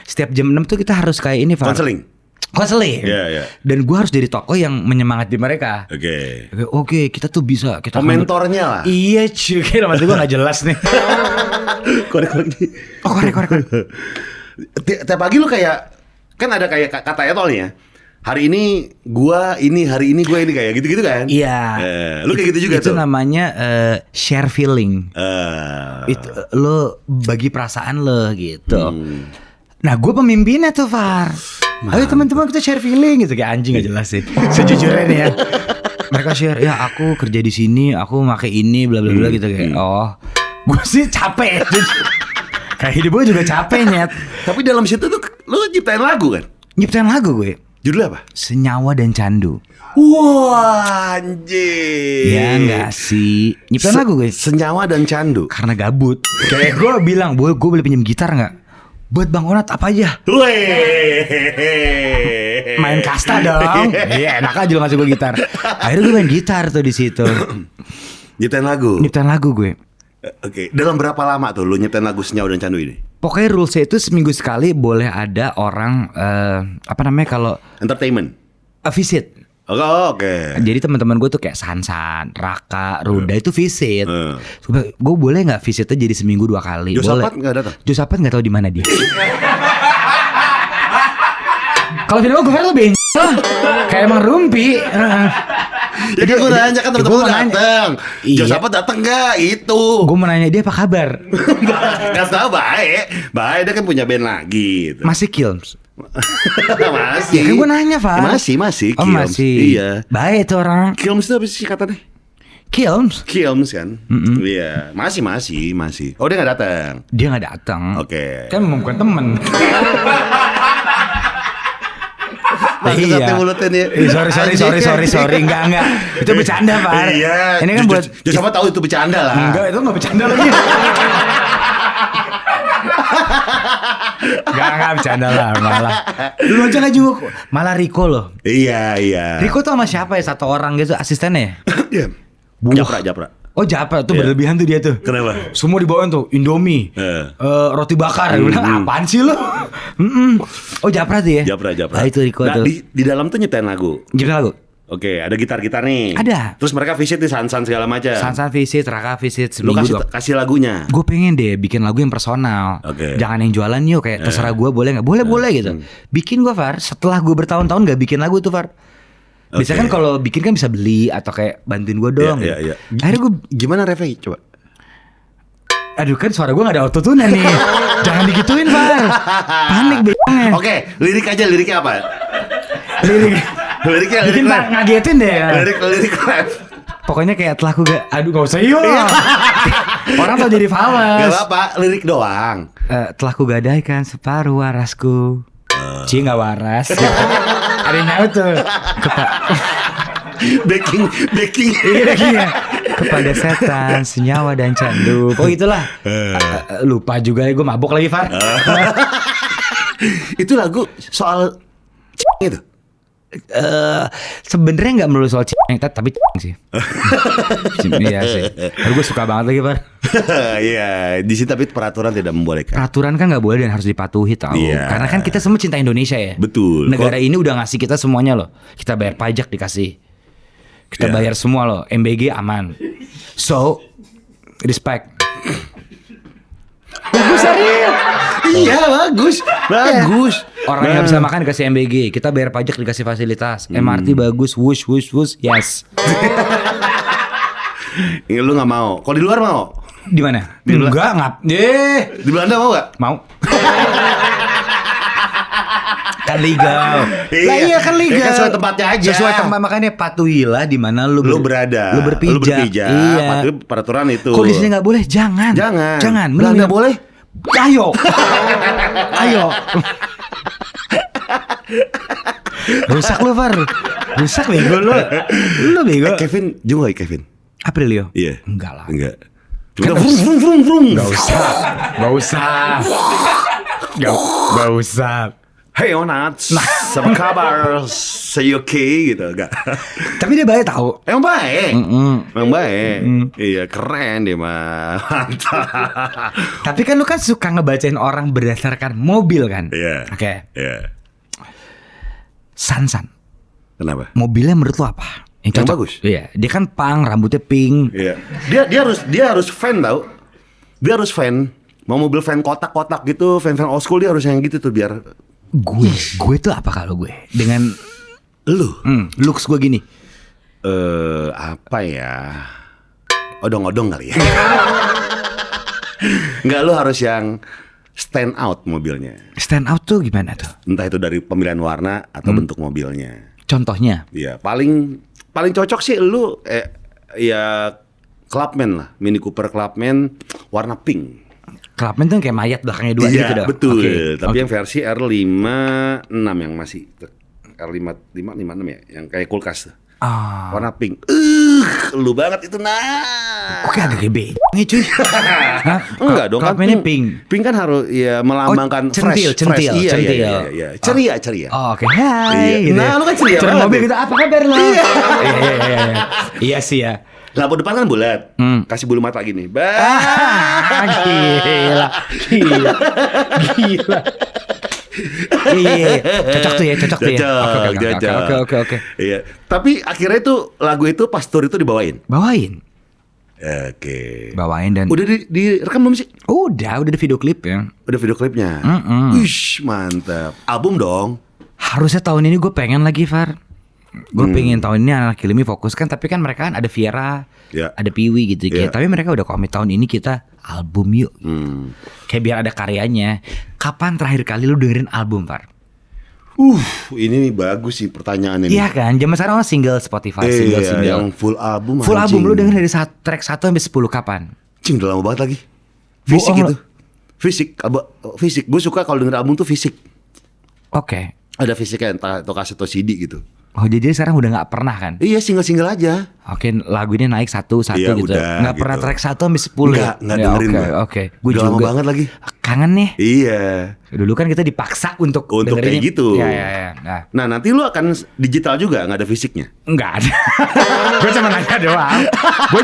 setiap jam 6 tuh kita harus kayak ini Far. Konseling. Iya. Dan gue harus jadi tokoh yang menyemangati mereka. Oke, kita tuh bisa kita Mentornya lah. Iya cuy, kayak maksud gue gak jelas nih. Korek-korek. Oh korek. Tiap pagi lu kayak kan ada kayak kata Etol nih ya. Hari ini gua ini, hari ini gua ini kayak gitu-gitu kan? Iya. Lu kayak gitu juga itu tuh. namanya share feeling. Itu lo bagi perasaan lo gitu. Nah gue pemimpinnya tuh Far. Ayo teman-teman kita share feeling gitu, kayak anjing gak jelas sih. Sejujurnya nih ya. Mereka share, ya aku kerja di sini, aku pakai ini, bla bla bla gitu kayak. Oh, gue sih capek. Kayak hidup gue juga capek nyet. Tapi dalam situ tuh lu ciptain lagu kan? Nyiptain lagu gue. Judulnya apa? Senyawa dan Candu. Wah, anjir. Ya enggak sih. Nyiptain lagu gue. Senyawa dan Candu. Karena gabut. Kayak gue bilang, gue boleh pinjam gitar nggak? Buat Bang Onat apa aja? Main kasta dong. Iya enak aja lo ngasih gue gitar. Akhirnya gue main gitar tuh di situ. Nyiptain lagu. Nyiptain lagu gue. Oke, dalam berapa lama tuh lu nyiptain lagu Senyawa dan Candu ini? Pokoknya rulesnya itu seminggu sekali boleh ada orang apa namanya kalau Entertainment. visit. Oke. Jadi teman-teman gue tuh kayak Sansan, Raka, Ruda itu visit. Gue boleh nggak visitnya jadi seminggu 2 kali? Josapat Boleh. nggak datang? Josapat nggak tahu di mana dia. Kalau film gue lebih kayak emang rumpi. Ya kan gue nanya kan temen-temen Gua nanya. dateng. Iya. Josapat dateng nggak? Itu. Gue mau nanya dia apa kabar? Gak tau baik. Baik dia kan punya band lagi gitu. Masih Kilms. Masih. Ya kan gue nanya Pak. Masih Oh Kilms. masih. Iya. Baik tuh orang. Kilms itu apa sih katanya? Kilms. Kilms kan? Iya. Masih. Oh dia gak datang. Dia nggak datang. Oke. Kan bukan temen. Bangsat mulutnya nih. Sorry, enggak. Itu bercanda, Far. Iya. Ini kan buat siapa tahu itu bercanda lah. Enggak, itu enggak bercanda lagi. Enggak bercanda lah malah. Lu aja enggak juga malah Riko loh. Iya. Riko tuh sama siapa ya? Satu orang gitu asistennya ya? Iya. Japra. Oh Japra tuh berlebihan tuh dia tuh. Kenapa? Semua dibawain tuh Indomie, roti bakar. Gue bilang apaan sih lo? Oh Japra tuh ya? Japra. Ah, itu Riko tuh. Di dalam tuh nyetain lagu. Nyiptain lagu? Oke, ada gitar-gitar nih. Ada. Terus mereka visit di Sansan segala macam. Sansan visit, Raka visit Lu seminggu kasih lagunya. Gue pengen deh bikin lagu yang personal. Oke. Jangan yang jualan yuk kayak terserah gue boleh nggak? Boleh gitu. Bikin gue Far. Setelah gue bertahun-tahun gak bikin lagu tuh Far. Biasanya kan kalau bikin kan bisa beli atau kayak bantuin gue dong. Iya. Akhirnya gue Gimana Revi? Coba. aduh kan suara gue gak ada autotune nih. Jangan digituin Far. Panik bengongnya. Oke, liriknya apa? Liriknya Bikin tak ngagetin deh ya. Lirik rap. Pokoknya kayak telah aku gak, aduh gak usah yuk. Orang tau jadi Gak fals. apa-apa, lirik doang. Telah ku gadaikan separuh warasku. Cie gak waras. Ada yang nyaut tuh. Backing. Iya. Kepada setan, senyawa dan candu. Oh itulah. Lupa juga ya, gue mabok lagi Far. Itu lagu soal itu. Sebenarnya nggak melulu soal cing tapi sih. Iya sih. Lalu gue suka banget lagi Far. Iya, di sini tapi peraturan tidak membolehkan. Peraturan kan nggak boleh dan harus dipatuhi tau. Iya. Karena kan kita semua cinta Indonesia ya. Betul. Negara ini udah ngasih kita semuanya loh. Kita bayar pajak dikasih. Kita Iya. bayar semua loh. MBG aman. So respect. Iya, bagus. Orang yang bisa makan dikasih MBG. Kita bayar pajak dikasih fasilitas. MRT bagus. Wush. Yes. Lu nggak mau? Kalau di luar mau? Di mana? Enggak. Di Belanda mau nggak? Mau. Kan legal. Iya, kan legal. kan sesuai tempatnya aja. Sesuai tempat, makanya patuhilah di mana lu berada. Lu berpijak. Iya. Patuhi peraturan itu. Kalau di sini nggak boleh, jangan. Belanda boleh? Ayo. Rusak lu Far. Rusak bego lu. Lu bego. Kevin juga Kevin. Aprilio. Iya. Enggak lah. Enggak. Kan Vrum. Gak usah. Hey Onats, apa kabar? Say okay gitu, enggak? Tapi dia baik tahu. Emang baik. Iya, keren dia mah. Mantap. Tapi kan lu kan suka ngebacain orang berdasarkan mobil kan? Iya. Oke. Iya. Sansan. Kenapa? Mobilnya menurut lu apa? Yang cocok? bagus. Iya. Dia kan punk, rambutnya pink. Iya. Dia harus fan tau. Dia harus fan. Mau mobil fan kotak-kotak gitu, fan old school dia harus yang gitu tuh biar Gue tuh apa kalau gue dengan lu. looks gue gini. Apa ya? Odong-odong kali ya. Enggak, lu harus yang stand out mobilnya. Stand out tuh gimana tuh? Entah itu dari pemilihan warna atau bentuk mobilnya. Contohnya? Iya, paling cocok sih lu ya Clubman lah, Mini Cooper Clubman warna pink. Clubman tuh kayak mayat belakangnya dua Iya, gitu dong. betul. Oke. Tapi yang versi R56 yang masih R56 ya, yang kayak kulkas tuh. Warna pink. Lu banget itu nah. Kok kayak agak gede nih cuy. Enggak dong kan. Clubman ini pink. Pink kan harus ya melambangkan centil. fresh. Iya. Ceria. Oh, oke. Hai. Iya. Nah, lu kan ceria Turun banget mobil tuh. gitu, apa kabar lo? Iya. Iya sih ya. Lampu depan kan bulat. Kasih bulu mata gini. Gila. Iya, cocok tuh ya. Oke. Iya. Tapi akhirnya itu lagu itu pas tour itu dibawain. Bawain dan Udah direkam belum sih? udah ada video klip ya. Udah video klipnya. Wish, mantap. Album dong. Harusnya tahun ini gue pengen lagi Far. Gue pengen tahun ini anak Kilimi fokus kan. Tapi kan mereka kan ada Viera, Ya. ada Piwi gitu Ya. Tapi mereka udah komit tahun ini kita album yuk. Kayak biar ada karyanya. Kapan terakhir kali lu dengerin album Far? Ini nih bagus sih pertanyaannya. Iya kan, zaman sekarang orang single Spotify, single. Yang full album. Full anjing. album lu dengerin dari track 1 sampai 10 kapan? Cing, udah lama banget lagi. Fisik Bohong itu. Fisik. Gue suka kalau denger album tuh fisik. Oke. Ada fisiknya entah atau kaset atau CD gitu. Oh jadi sekarang udah nggak pernah kan? Iya single-single aja. Oke, lagu ini naik satu Iya, gitu. udah, Nggak pernah gitu. track 1 sampai 10 ya? Nggak dengerin Oke, gue. oke. Gue Udah lama juga. banget lagi. Kangen nih. Iya. Dulu kan kita dipaksa untuk Untuk dengerin kayak gitu. Ya. Nah nanti lu akan digital juga, nggak ada fisiknya. Enggak ada. Gue cuma nanya doang. Gue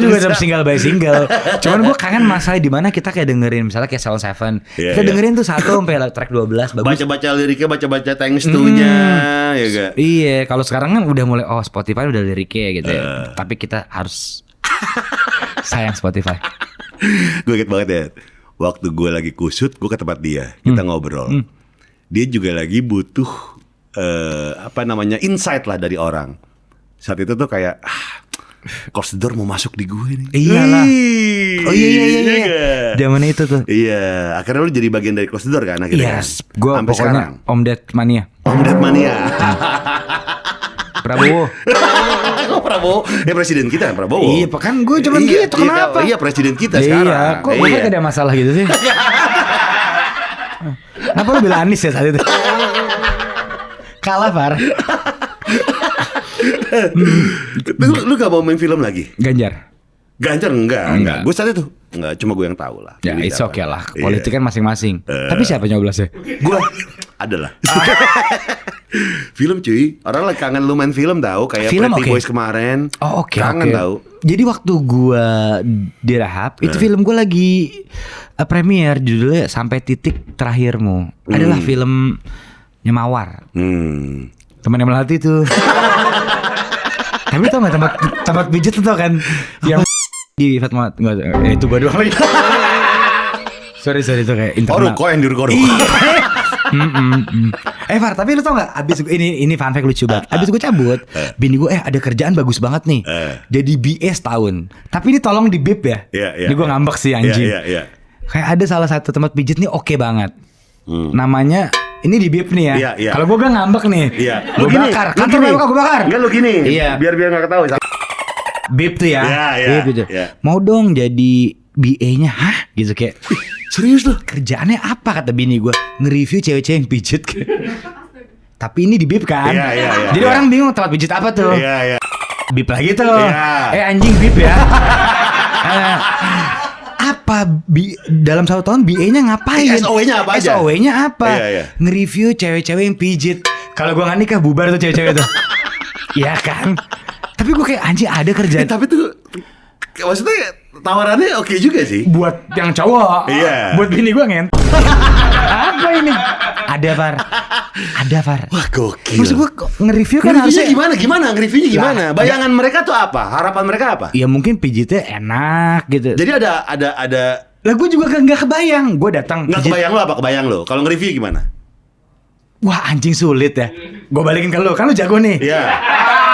juga tetap single by single. Cuman gue kangen masalah di mana kita kayak dengerin misalnya kayak Sound Seven. Iya, Kita iya. dengerin tuh 1 sampai track 12 bagus. Baca-baca liriknya, baca-baca thanks to-nya, ya gak? Iya, kalau sekarang kan udah mulai Spotify udah liriknya gitu ya. Tapi kita harus sayang Spotify. Gue inget banget ya. Waktu gue lagi kusut, gue ke tempat dia, kita ngobrol. Dia juga lagi butuh insight lah dari orang. Saat itu tuh kayak Close the Door mau masuk di gue nih. Iyalah. Wih, Oh iya. gak? Zaman itu tuh. Iya, akhirnya lu jadi bagian dari Close the Door kan akhirnya. Yes, kan? gue Sampai pokoknya sekarang. Om Ded Mania. Om Ded Mania. Prabowo. Kok Prabowo? Ya presiden kita kan Prabowo. Iya, kan gue cuman gitu, kenapa? Iya, presiden kita Iya, sekarang. kok gue gak ada masalah gitu sih? Kenapa lu bilang Anies ya saat itu? Kalah, Far. Lu gak mau main film lagi? Ganjar. Ganjar enggak. Gue saat itu enggak, cuma gue yang tahu lah. Ya, Jadi it's dapat. okay lah. Iya. Politik kan masing-masing. Tapi siapa nyoblosnya? Gue adalah film cuy. Orang lagi kangen lu main film tahu kayak Film Pretty oke. Boys kemarin. Oh, oke. Kangen tahu. Jadi waktu gua di Rehab, itu film gua lagi premier judulnya Sampai Titik Terakhirmu. Adalah filmnya Mawar. Teman yang melati tuh. Tapi tau gak tempat pijit tuh tau kan? Yang di Fatma itu gua doang lagi. Sorry itu kayak internal. Ruko yang di Ruko. Far, tapi lu tau gak abis ini fun fact lucu banget. Abis gue cabut, bini gue ada kerjaan bagus banget nih. Jadi BS tahun. Tapi ini tolong di bip ya. Iya, Ini gue ngambek sih anjing. Iya. Kayak ada salah satu tempat pijit nih oke banget. Namanya ini di bip nih ya. Iya. Kalau gue gak ngambek nih. Iya. Gue bakar. Kantor gue bakar. Enggak lu gini. Iya. Biar nggak ketahui. Bip tuh ya. Iya. Bip gitu. Iya. Mau dong jadi BA-nya. Hah? Gitu kayak. Serius lu? Kerjaannya apa kata bini gue? Nge-review cewek-cewek yang pijet. Tapi ini di bip kan. Iya. Jadi orang bingung tempat pijet apa tuh. Iya. Bip lagi tuh. Iya. Anjing bip ya. Dalam 1 tahun BA-nya ngapain? SOW-nya apa aja? SOW-nya apa? Iya. Nge-review cewek-cewek yang pijet. Kalau gue gak nikah bubar tuh cewek-cewek tuh. Iya kan? Tapi gue kayak anjing ada kerjaan. Tapi tuh maksudnya tawarannya oke juga sih. Buat yang cowok. Iya. Buat bini gue ngent. Apa ini? Ada Far. Wah gokil. Maksud gue nge-review kan Nge-reviewnya harusnya gimana? Nge-reviewnya gimana? Lah, Bayangan mereka tuh apa? Harapan mereka apa? ya mungkin pijitnya enak gitu. Jadi ada Lah gue juga gak kebayang. Gue datang nggak pijit. kebayang lo apa kebayang lo? Kalau nge-review gimana? Wah anjing sulit ya. Gue balikin ke lu. Kan lu jago nih. Iya.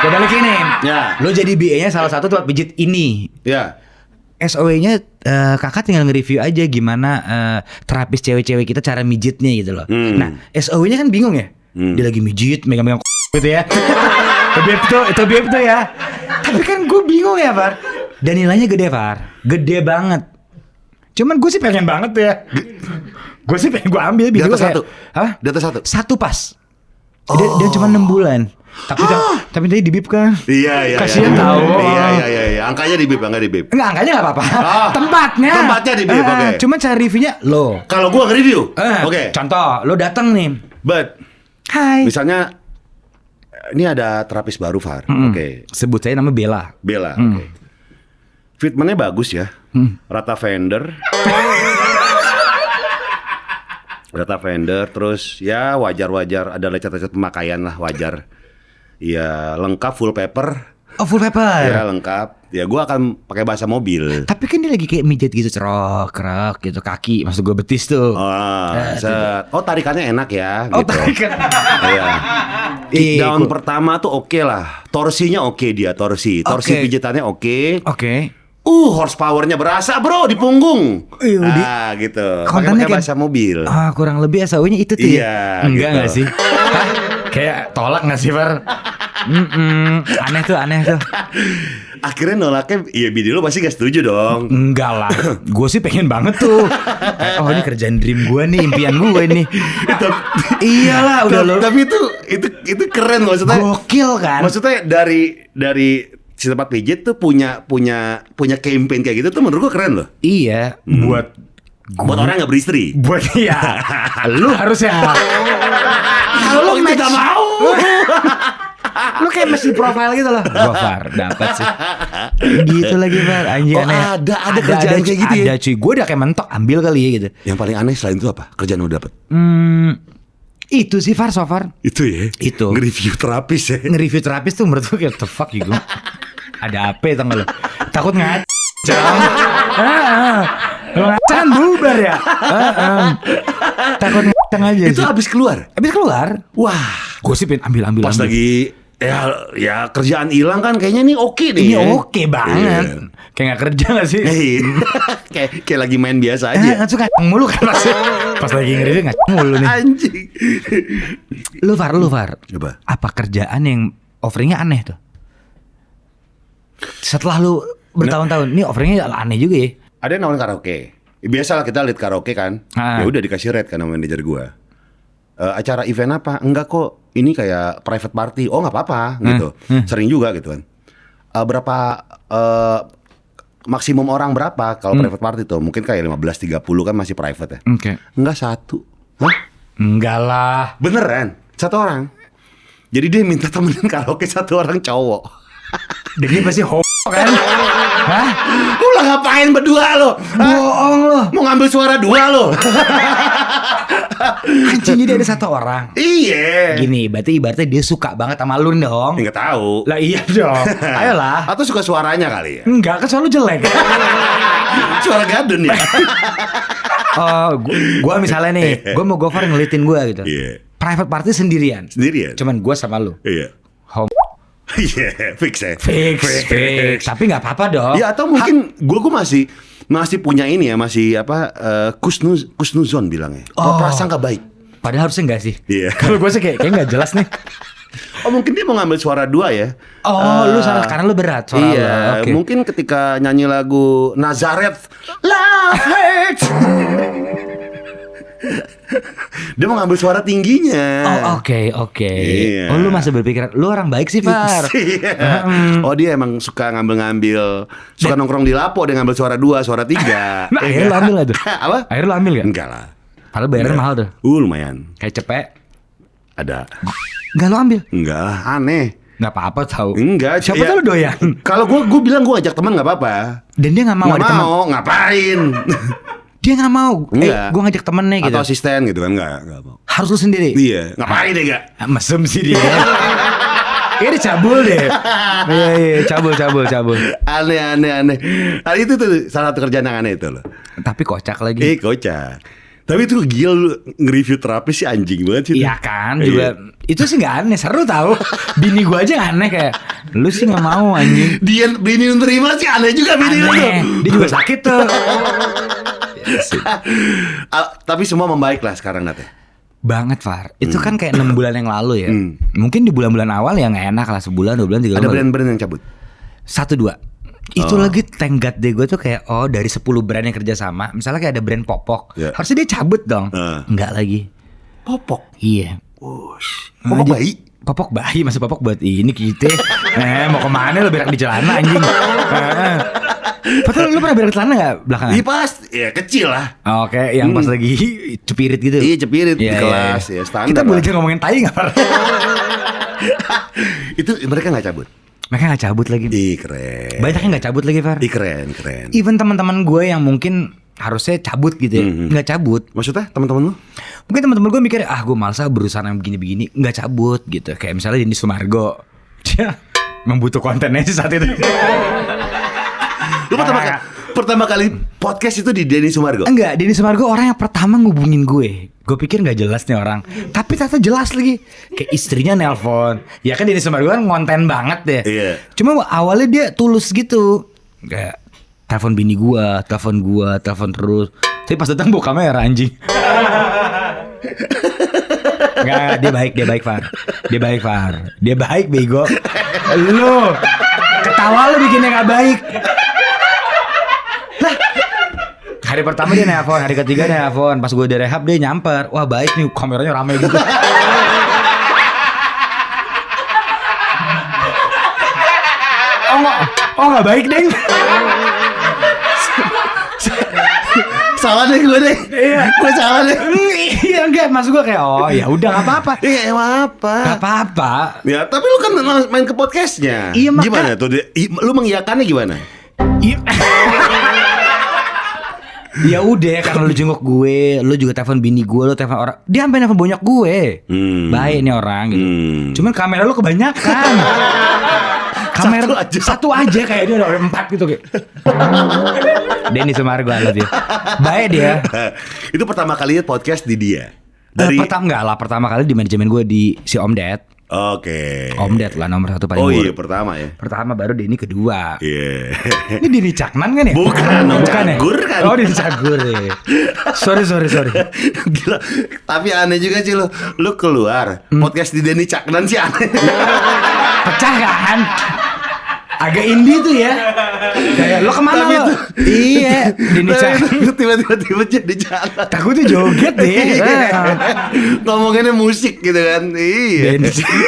Gue balikin nih. Ya. Lu jadi BA-nya salah satu tempat pijit ini. Ya. SOW-nya kakak tinggal nge-review aja gimana terapis cewek-cewek kita cara mijitnya gitu loh. Nah SOW-nya kan bingung ya. Dia lagi mijit, megang-megang gitu ya. Itu beb tuh ya. Tapi kan gue bingung ya Far. Dan nilainya gede Far. Gede banget. Cuman gue sih pengen banget ya. Gue sih pengen gue ambil. Di bini atas gua kayak, satu. Hah? Di atas satu. Satu pas. Dan cuma 6 bulan. Tapi tadi di bip kan. Iya. Kasian tahu. Iya. Angkanya di bib. Enggak, angkanya enggak apa-apa. Tempatnya di bib. Oke. Cuman cara reviewnya lo. Kalau gua nge-review. Oke. Contoh, lo datang nih. But Hai. misalnya ini ada terapis baru Far. Oke. Sebut saya nama Bella. Bella. Oke. Fitmentnya bagus ya. Rata fender. Terus ya wajar-wajar ada lecet-lecet pemakaian lah wajar. Ya lengkap full paper. Oh, full paper. Ya lengkap. Ya gua akan pakai bahasa mobil. Tapi kan dia lagi kayak mijit gitu, cerok gitu kaki, maksud gue betis tuh. Tarikannya enak ya. Oh, gitu. tarikan. Iya. Kickdown Iya, pertama tuh oke lah. Torsinya oke dia, torsi. Torsi Oke. pijitannya oke. Oke. Horsepowernya berasa bro di punggung. Gitu. Kontennya Pakai bahasa mobil. Kurang lebih SOW-nya itu tuh Iya, ya. Enggak gitu. nggak sih? Kayak tolak nggak sih Far? Aneh tuh. Akhirnya nolaknya, iya bini lo pasti gak setuju dong. Enggak lah, gue sih pengen banget tuh. Oh ini kerjaan dream gue nih, impian gue nih. Iyalah udah lo. Tapi itu keren maksudnya. Gokil kan? Maksudnya dari si tempat pijit tuh punya campaign kayak gitu tuh menurut gue keren loh. Iya, buat orang nggak beristri. Buat ya, lu harusnya. Kalau lu tidak mau. Lu kayak mesti profile gitu loh. Gua Far, dapat sih. Gitu lagi Far, anjing Oh, aneh. ada kerjaan kayak gitu ya? Ada cuy, gue udah kayak mentok ambil kali ya gitu. Yang paling aneh selain itu apa? Kerjaan lo dapet? Itu sih Far, so far. Itu ya? Itu. Nge-review terapis ya? Nge-review terapis tuh menurut gue kayak the fuck gitu. Ada apa ya tau gak lo? Takut ngacang. Kalau ngacang bubar ya. Takut ngacang aja Itu sih. habis keluar? Habis keluar. Wah, Gue sih pengen ambil. pas lagi ya kerjaan hilang kan kayaknya nih oke nih. Ini ya. oke banget. Iya. Kayak gak kerja gak sih? kayak lagi main biasa aja. Suka ngacang mulu kan pas lagi nge-review ngacang mulu nih. Anjing. Lu Far. Coba. Apa kerjaan yang offeringnya aneh tuh? Setelah lu bertahun-tahun, nih offeringnya aneh juga ya. Ada yang nawarin karaoke. Biasalah kita lihat karaoke kan. Ya udah dikasih rate kan sama manajer gua. Acara event apa? Enggak kok. Ini kayak private party. Oh nggak apa-apa gitu. Sering juga gitu kan. Berapa maksimum orang berapa kalau private party tuh? Mungkin kayak 15-30 kan masih private ya. Oke. Enggak satu. Hah? Enggak lah. Beneran? Satu orang. Jadi dia minta temenin karaoke satu orang cowok. Dan dia pasti kan? Hah? Lu lah ngapain berdua lo? Bohong lo. Mau ngambil suara dua lo? Anjing, jadi ada satu orang. Iya. Gini, berarti ibaratnya dia suka banget sama lu dong. Enggak tahu. Lah iya dong. Ayolah. Atau suka suaranya kali ya? Enggak, kan selalu jelek. Suara gadun ya? Oh, gua misalnya nih, gua mau Gofar ngeliatin gua gitu. Iya. Private party sendirian. Sendirian? Cuman gua sama lu. Iya. Home. Iya, fix ya. Fix. Tapi nggak apa-apa dong. Ya atau mungkin gue masih punya ini ya, masih apa kusnuzon bilangnya. Oh, prasangka baik. Padahal harusnya nggak sih. Iya. Kalau gue sih kayak nggak jelas nih. Oh mungkin dia mau ngambil suara dua ya. Oh, lu salah karena lu berat suara Iya, lu. Oke. mungkin ketika nyanyi lagu Nazareth Love Hate dia mau ngambil suara tingginya. Oh, oke. Iya. Oh, lu masih berpikiran lu orang baik sih, Far. Iya. Oh dia emang suka ngambil suka nongkrong di Lapo, dia ngambil suara 2, suara 3. Nah, akhirnya lu ambil gak tuh? Apa? Akhirnya lu ambil gak? Enggak lah. Padahal bayarnya mahal tuh. Lumayan. Kayak cepet. Ada. Enggak lu ambil? Enggak lah, aneh. Nggak apa-apa tahu. Enggak. Siapa tahu lu doyan. Kalau gue bilang gue ajak teman nggak apa-apa. Dan dia nggak mau Nggak ada teman. mau, ngapain? Dia nggak mau. Enggak. Gue ngajak temennya gitu. Atau asisten gitu kan, nggak mau. Harus lu sendiri. Iya, ngapain deh gak? Mesum sih dia. Kayaknya dia cabul deh. Iya, cabul. Aneh. Itu tuh salah satu kerjaan yang aneh itu loh. Tapi kocak lagi. Kocak. Tapi itu gila lu nge-review terapis sih anjing banget sih. Iya kan juga. Itu sih gak aneh, seru tau. Bini gue aja aneh kayak, lu sih gak mau anjing. Dia bini lu terima sih aneh juga bini lu. Aneh. Dia juga sakit tuh. Tapi semua membaik lah sekarang Nat. Banget Far. Itu kan kayak 6 bulan yang lalu ya. Mungkin di bulan-bulan awal ya gak enak lah. Sebulan, 2 bulan, 3 bulan. Ada brand-brand yang cabut? 1-2. Itu lagi thank God deh gue tuh kayak dari 10 brand yang kerja sama. Misalnya kayak ada brand Popok, harusnya dia cabut dong. Enggak lagi. Popok? Iya. Popok bayi? Popok bayi, masa popok buat ini kita. Mau kemana lu berak di celana anjing. Padahal lu pernah berak di celana gak belakangan? Iya pas, ya kecil lah. Oke, yang pas lagi cepirit gitu. Iya cepirit di Iya, kelas iya. ya standar. Kita boleh lah. aja ngomongin tai gak Far? Itu mereka gak cabut? Mereka gak cabut lagi. Ih keren. Banyak yang gak cabut lagi Far. Ih keren. Even teman-teman gue yang mungkin harusnya cabut gitu ya, nggak cabut. Maksudnya teman-teman lu? Mungkin teman-teman gue mikir, gue malas berusaha yang begini-begini, nggak cabut gitu. Kayak misalnya Denny Sumargo, dia membutuh kontennya sih saat itu. Lu pertama kali podcast itu di Denny Sumargo? Enggak, Denny Sumargo orang yang pertama ngubungin gue. Gue pikir nggak jelas nih orang, tapi ternyata jelas lagi. Kayak istrinya nelpon, ya kan Denny Sumargo kan konten banget deh. Iya. Cuma awalnya dia tulus gitu, kayak telepon bini gua, telepon terus. Tapi pas datang bawa kamera anjing. Enggak, dia baik Far. Dia baik bego. Lu Ketawa lu bikinnya gak baik. Lah, hari pertama dia nelfon, hari ketiga dia nelfon. Pas gue udah rehab dia nyamper. Wah baik nih, kameranya rame gitu. Oh nggak baik deng. Salah deh gue deh. Iya. Gue salah deh. Iya enggak, maksud gue kayak oh ya udah nggak apa-apa. Iya emang apa? Nggak apa-apa. Ya tapi lu kan main ke podcastnya. Iya, maka- Gimana tuh? Lu mengiyakannya gimana? Iya. Ya udah karena lu jenguk gue, lu juga telepon bini gue, lu telepon orang. Dia sampai nelfon banyak gue. Baik nih orang gitu. Cuman kamera lu kebanyakan. Kamera satu aja kayak dia udah 4 gitu kayak. Denny Sumargo I love you. Baik dia. Itu pertama kalinya podcast di dia. Pertama kali di manajemen gue di si Om Ded. Oke. Om Ded lah nomor 1 paling Oh buruk. iya pertama ya. Pertama baru Denny kedua. Iya. Ini Denny Caknan kan ya? Bukan, Om Cagur ya? kan. Oh Denny Cagur ya. Sorry. Gila. Tapi aneh juga sih lu keluar podcast di Denny Caknan sih aneh. Pecah kan? Agak indie tuh ya. Kayak lo kemana Tapi lo? itu- Iya, Denny Caknan. Tiba-tiba jadi jalan. Takutnya joget deh. Ngomonginnya musik gitu kan. Iya. Denny Caknan.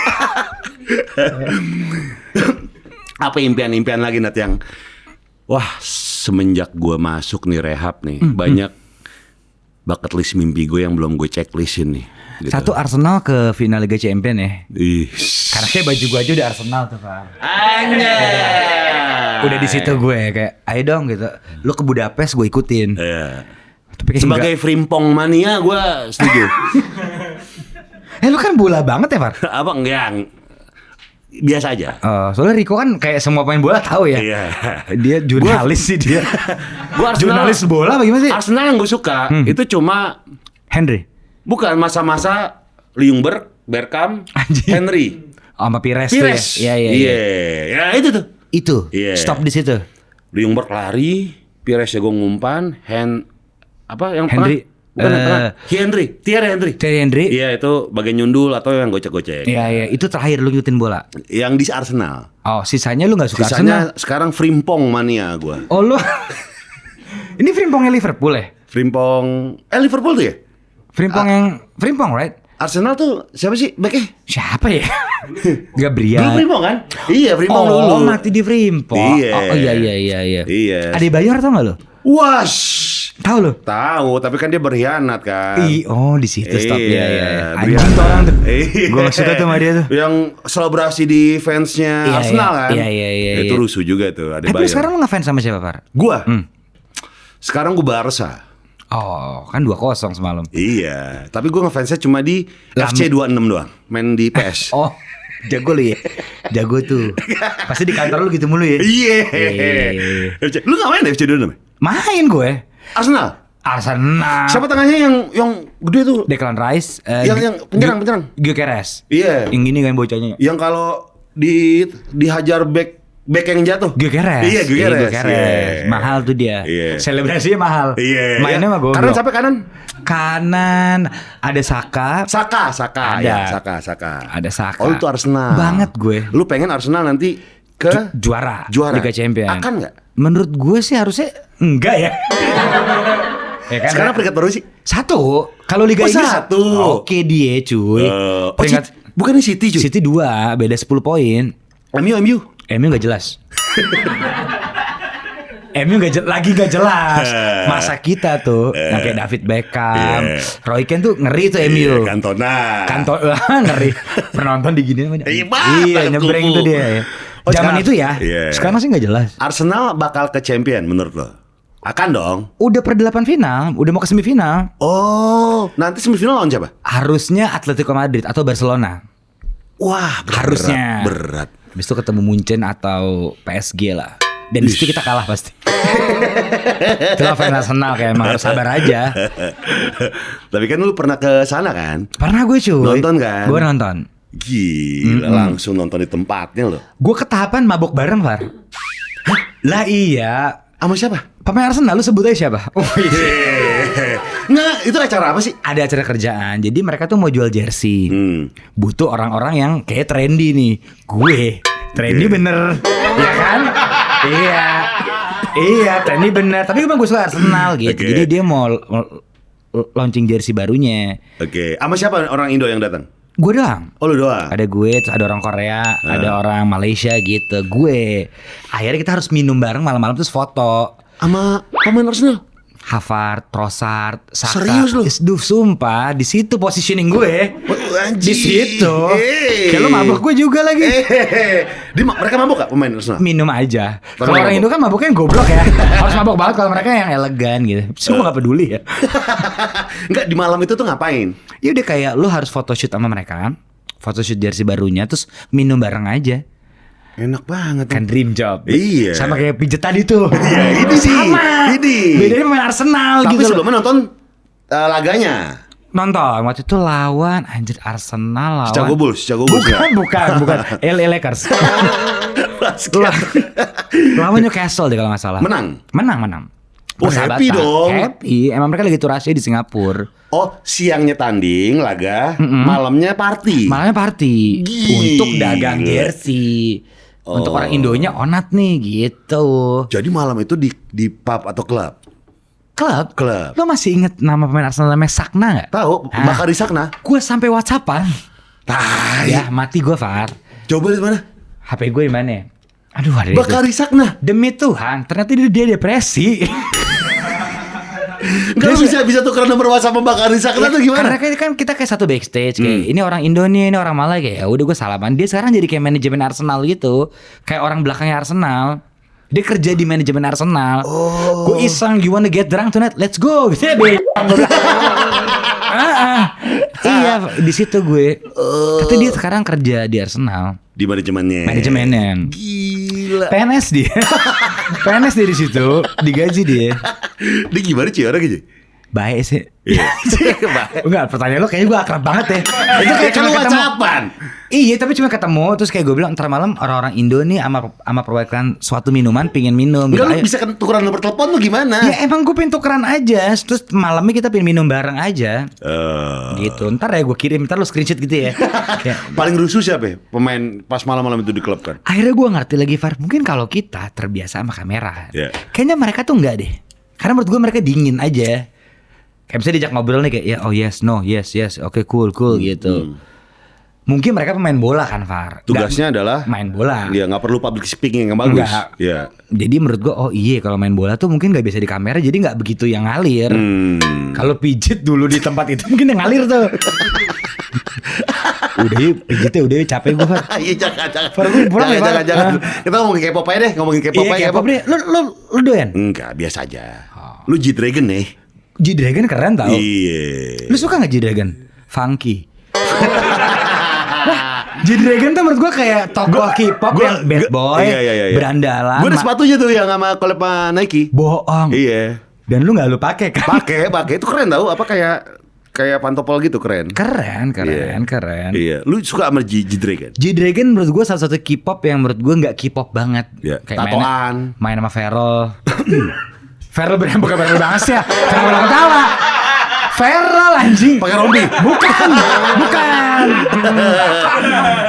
Apa impian-impian lagi Nat yang wah semenjak gue masuk nih rehab nih banyak bucket list mimpi gue yang belum gue checklistin nih gitu. Satu Arsenal ke final Liga Champions ya. Ih. Karena kayak baju gue aja udah Arsenal tuh Pak. Anjay. Udah di situ gue kayak ayo dong gitu. Lu ke Budapest gue ikutin. Iya. Tapi kayak Sebagai Frimpong mania gue setuju. lu kan bola banget ya Far. Apa enggak? Biasa aja. Soalnya Rico kan kayak semua pemain bola tahu ya. Iya. Dia jurnalis sih dia. Gua Arsenal- Jurnalis bola apa gimana sih? Arsenal yang gue suka itu cuma Henry. bukan masa-masa Ljungberg, Bergkamp, Anjing. Henry, Sama Pires, Pires. tuh ya. Iya. Iya. Ya itu tuh. Itu. Iya. Stop di situ. Ljungberg lari, Pires jago ngumpan, apa yang Henry, tengah? Bukan yang tengah. Thierry Henry. Thierry Henry. Iya itu bagian nyundul atau yang gocek-gocek. Iya. Itu terakhir lu ngikutin bola. Yang di Arsenal. Oh, sisanya lu gak suka Arsenal? Sisanya sekarang Frimpong mania gue. Oh lu. Ini Frimpongnya Liverpool ya? Frimpong, Liverpool tuh ya? Frimpong right? Arsenal tuh siapa sih backnya? Siapa ya? Gabriel. Dulu Frimpong kan? Iya Frimpong dulu. Oh, mati di Frimpong. Iya. Oh iya. Iya. Ade Bayor tau gak lu? Wash. Tahu lu? Tahu, tapi kan dia berkhianat kan. Oh di situ stop ya. Anjing berkhianat. tuh orang tuh. Iya. Gue gak suka tuh sama dia tuh. Yang selebrasi di fansnya Iya, Arsenal kan. iya. Itu rusuh juga tuh. Ada Tapi sekarang lu ngefans sama siapa Far? Gua. Sekarang gua Barca. Oh kan 2-0 semalam. Iya, tapi gua ngefansnya cuma di Lama. FC 26 doang. Main di PES. Oh jago lu ya. Jago tuh. Pasti di kantor lu gitu mulu ya. Iya. Iya. Lu gak main FC 26? Main gue. Arsenal. Arsenal. Siapa tengahnya yang gede tuh? Declan Rice. Yang penyerang. Gyökeres. Iya. Yang gini kan bocahnya. Yang kalau dihajar back yang jatuh. Gyökeres. Iya, Gyökeres. Iya. Mahal tuh dia. Iya. Selebrasinya mahal. Iya. Mainnya mah goblok. Kanan sampai kanan. Kanan ada Saka. Saka. Ada. Ya, Saka. Ada Saka. Oh, itu Arsenal. Banget gue. Lu pengen Arsenal nanti ke Juara Juara. Liga Champions. Akan nggak? Menurut gue sih harusnya enggak ya. Ya kan? Sekarang peringkat baru sih. 1. Kalau Liga Oh, Inggris 1. Oke dia cuy. Peringkat bukan City cuy. City 2, beda 10 poin. MU. MU nggak jelas. MU lagi nggak jelas. Masa kita tuh yang kayak David Beckham, Roy Keane tuh ngeri tuh MU. Cantona. Ngeri. Penonton diginiin sama dia. Iya, banget, Iya, nyebreng kupu. tuh dia. Oh, Zaman sekarang- itu ya. Iya. Sekarang sih nggak jelas. Arsenal bakal ke champion menurut lo? Akan dong. Udah per 8 final, udah mau ke semifinal. Oh, nanti semifinal lawan siapa? Harusnya Atletico Madrid atau Barcelona. Wah, Harusnya. berat. Habis itu ketemu Munchen atau PSG lah. Dan di situ kita kalah pasti. Itulah fan Arsenal kayak emang harus sabar aja. Tapi kan lu pernah ke sana kan? Pernah gue cuy. Nonton kan? Gue nonton. Gila, langsung nonton di tempatnya loh. Gue ketahapan mabok bareng Far. Lah iya. Sama siapa? Pemain Arsenal lu sebut aja siapa? Oh Nggak, itu acara apa sih? Ada acara kerjaan. Jadi mereka tuh mau jual jersey. Butuh orang-orang yang kayak trendy nih. Gue trendy bener. Iya kan? Iya, Tani benar. Tapi emang gue suka Arsenal gitu. Oke. Jadi dia mau launching jersey barunya. Oke. Sama siapa orang Indo yang datang? Gue doang. Oh lu doang. Ada gue, terus ada orang Korea, ada orang Malaysia gitu. Gue. Akhirnya kita harus minum bareng malam-malam terus foto. Sama pemain Arsenal. Havard, Trossard, Saka. Serius lu? Duh, sumpah, di situ positioning gue. Anjing. Di situ. Eh. Kayak lu mabuk gue juga lagi. Mereka mabuk gak pemain Arsenal? Minum aja. Tapi Kalau orang mabuk. Indo kan mabuknya yang goblok ya. Harus mabuk banget kalau mereka yang elegan gitu. Terus gue gak peduli ya. Enggak, di malam itu tuh ngapain? Ya udah kayak lu harus photoshoot sama mereka. Photoshoot jersey barunya terus minum bareng aja. Enak banget. Kan dream job. Iya. Sama kayak pijet tadi tuh. Iya, ini sih. Sama. Ini. Bedanya pemain Arsenal Tapi gitu. sebelumnya nonton laganya. Nonton waktu itu lawan anjir Arsenal lawan Chicago Bulls ya? bukan LA Lakers. Lawan Newcastle deh kalau nggak salah. Menang? Menang. Oh, Persahabatan. happy dong. Happy. Emang mereka lagi tur Asia di Singapura. Oh, siangnya tanding laga, malamnya party. Malamnya party. Gila. Untuk dagang jersey. Untuk orang Indonya onat nih gitu. Jadi malam itu di pub atau klub? Klub. Klub. Lo masih inget nama pemain Arsenal namanya Sakna nggak? Tahu, Ah. Bakari Sakna. Gue sampai WhatsAppan. Tai. Ya mati gue Far. Coba lihat mana? HP gue di mana? Ya? Aduh ada itu. Bakari Sakna. Demi Tuhan, ternyata dia depresi. Enggak bisa tukeran nomor WhatsApp sama Bakari Sakna tuh gimana? Karena kan kita kayak satu backstage kayak ini orang Indonesia, ini orang Malay kayak ya udah gue salaman. Dia sekarang jadi kayak manajemen Arsenal gitu. Kayak orang belakangnya Arsenal. Dia kerja di manajemen Arsenal. Gue iseng, you wanna get drunk tonight? Let's go. Gitu ya, Iya, di situ gue. Tapi dia sekarang kerja di Arsenal. Di manajemennya. Manajemennya. Gila. PNS dia. PNS dia di situ, digaji dia. Dia gimana sih orang gitu? Baik sih. Iya. Enggak, pertanyaan lo kayaknya gue akrab banget ya. Itu Kayak kan cuma ketemu. WhatsAppan. Iya, tapi cuma ketemu terus kayak gue bilang ntar malam orang-orang Indo nih sama perwakilan suatu minuman pingin minum gitu. Enggak, lu Ayo. bisa tukeran nomor telepon lu gimana? Ya emang gue pengen tukeran aja. Terus malamnya kita pengen minum bareng aja. Gitu. Ntar ya gue kirim, ntar lo screenshot gitu ya. Kayak, Paling rusuh siapa ya? Pemain pas malam-malam itu di klub kan? akhirnya gue ngerti lagi Far. Mungkin kalau kita terbiasa sama kamera, Iya. kayaknya mereka tuh enggak deh. Karena menurut gue mereka dingin aja. Kayak misalnya diajak ngobrol nih kayak ya oh yes no yes oke cool gitu. Mungkin mereka pemain bola kan Far. Tugasnya adalah main bola. Ya nggak perlu public speaking yang bagus. Enggak. Ya. Jadi menurut gue oh iya kalau main bola tuh mungkin nggak bisa di kamera jadi nggak begitu yang ngalir. Kalau pijet dulu di tempat itu mungkin yang ngalir tuh. Udah yuk pijetnya udah yuk capek gue Far. Iya jangan. Far, gue pulang ya, Far. Jangan. Kita ngomongin K-pop aja deh, ngomongin K-pop Iya aja. K-pop deh. Lu doyan? Enggak, biasa aja. Lu G-Dragon nih. G-Dragon keren tau. Iya. Lu suka gak G-Dragon? Funky. G-Dragon tuh menurut gue kayak tokoh K-pop yang bad boy, Iya. berandalan. Gue ada sepatunya tuh yang sama collab sama Nike. Bohong. Iya. Dan lu gak lu pakai kan? Pakai itu keren tau. Apa kayak pantopel gitu keren. Keren. Iya. Lu suka sama G-Dragon? G-Dragon menurut gue salah satu K-pop yang menurut gue gak K-pop banget. Iya. Kayak Tatoan. main sama Feral. Feral bukan Feral Bangas ya. Feral ketawa. Feral anjing. Pakai rompi? Bukan.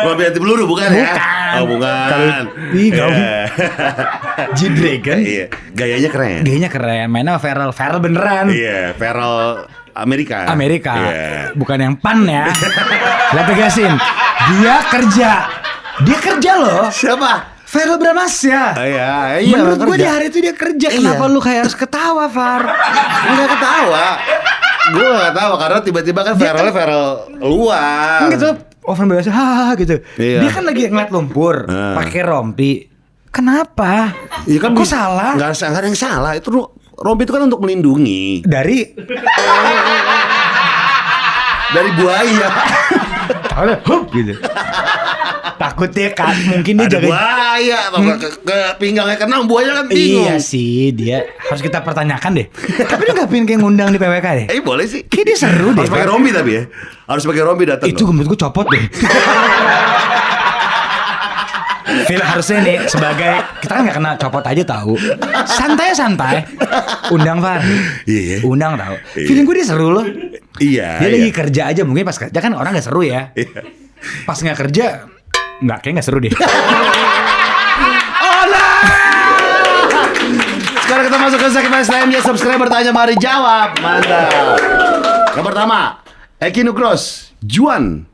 Rompi anti peluru bukan ya? Oh bukan. Ih, gaul. Iya. G-Dragon. Iya. Gayanya keren. Gayanya keren. Mainnya sama Feral. Feral beneran. Iya. Feral Amerika. Amerika. Bukan yang pan ya. Lihat tegasin. Dia kerja loh. Siapa? Feral Bramastya. Iya. Menurut gue kerja. di hari itu dia kerja. Iya. Kenapa lu kayak harus ketawa, Far? Enggak ketawa. Gue gak ketawa karena tiba-tiba kan Feral luar. Kan gitu, Oven biasa hahaha gitu. Iya. Dia kan lagi ngeliat lumpur, pakai rompi. Kenapa? Iya kan Kok salah? Gak ada yang salah. Itu rompi itu kan untuk melindungi Dari buaya. tahu hup gitu. Takutnya kan mungkin dia Ada jaga. buaya, ke pinggangnya kena buaya kan bingung. Iya sih, dia harus kita pertanyakan deh. Tapi dia nggak pengen kayak ngundang di PWK deh. Boleh sih. Kayak dia seru deh. Harus pakai rompi tapi ya. Harus pakai rompi datang. Itu menurut gue copot deh. Phil harusnya nih sebagai kita kan nggak kena copot aja tahu. Santai. Undang Far. Iya. Undang tahu. Iya. Feeling gue dia seru loh. Iya. Dia iya. lagi kerja aja mungkin pas kerja kan orang nggak seru ya. Iya. Pas nggak kerja kayak nggak seru deh. Oh Sekarang kita masuk ke segmen selanjutnya. Subscriber tanya mari jawab. Mantap. Yang pertama, Eki Nukros, Juan.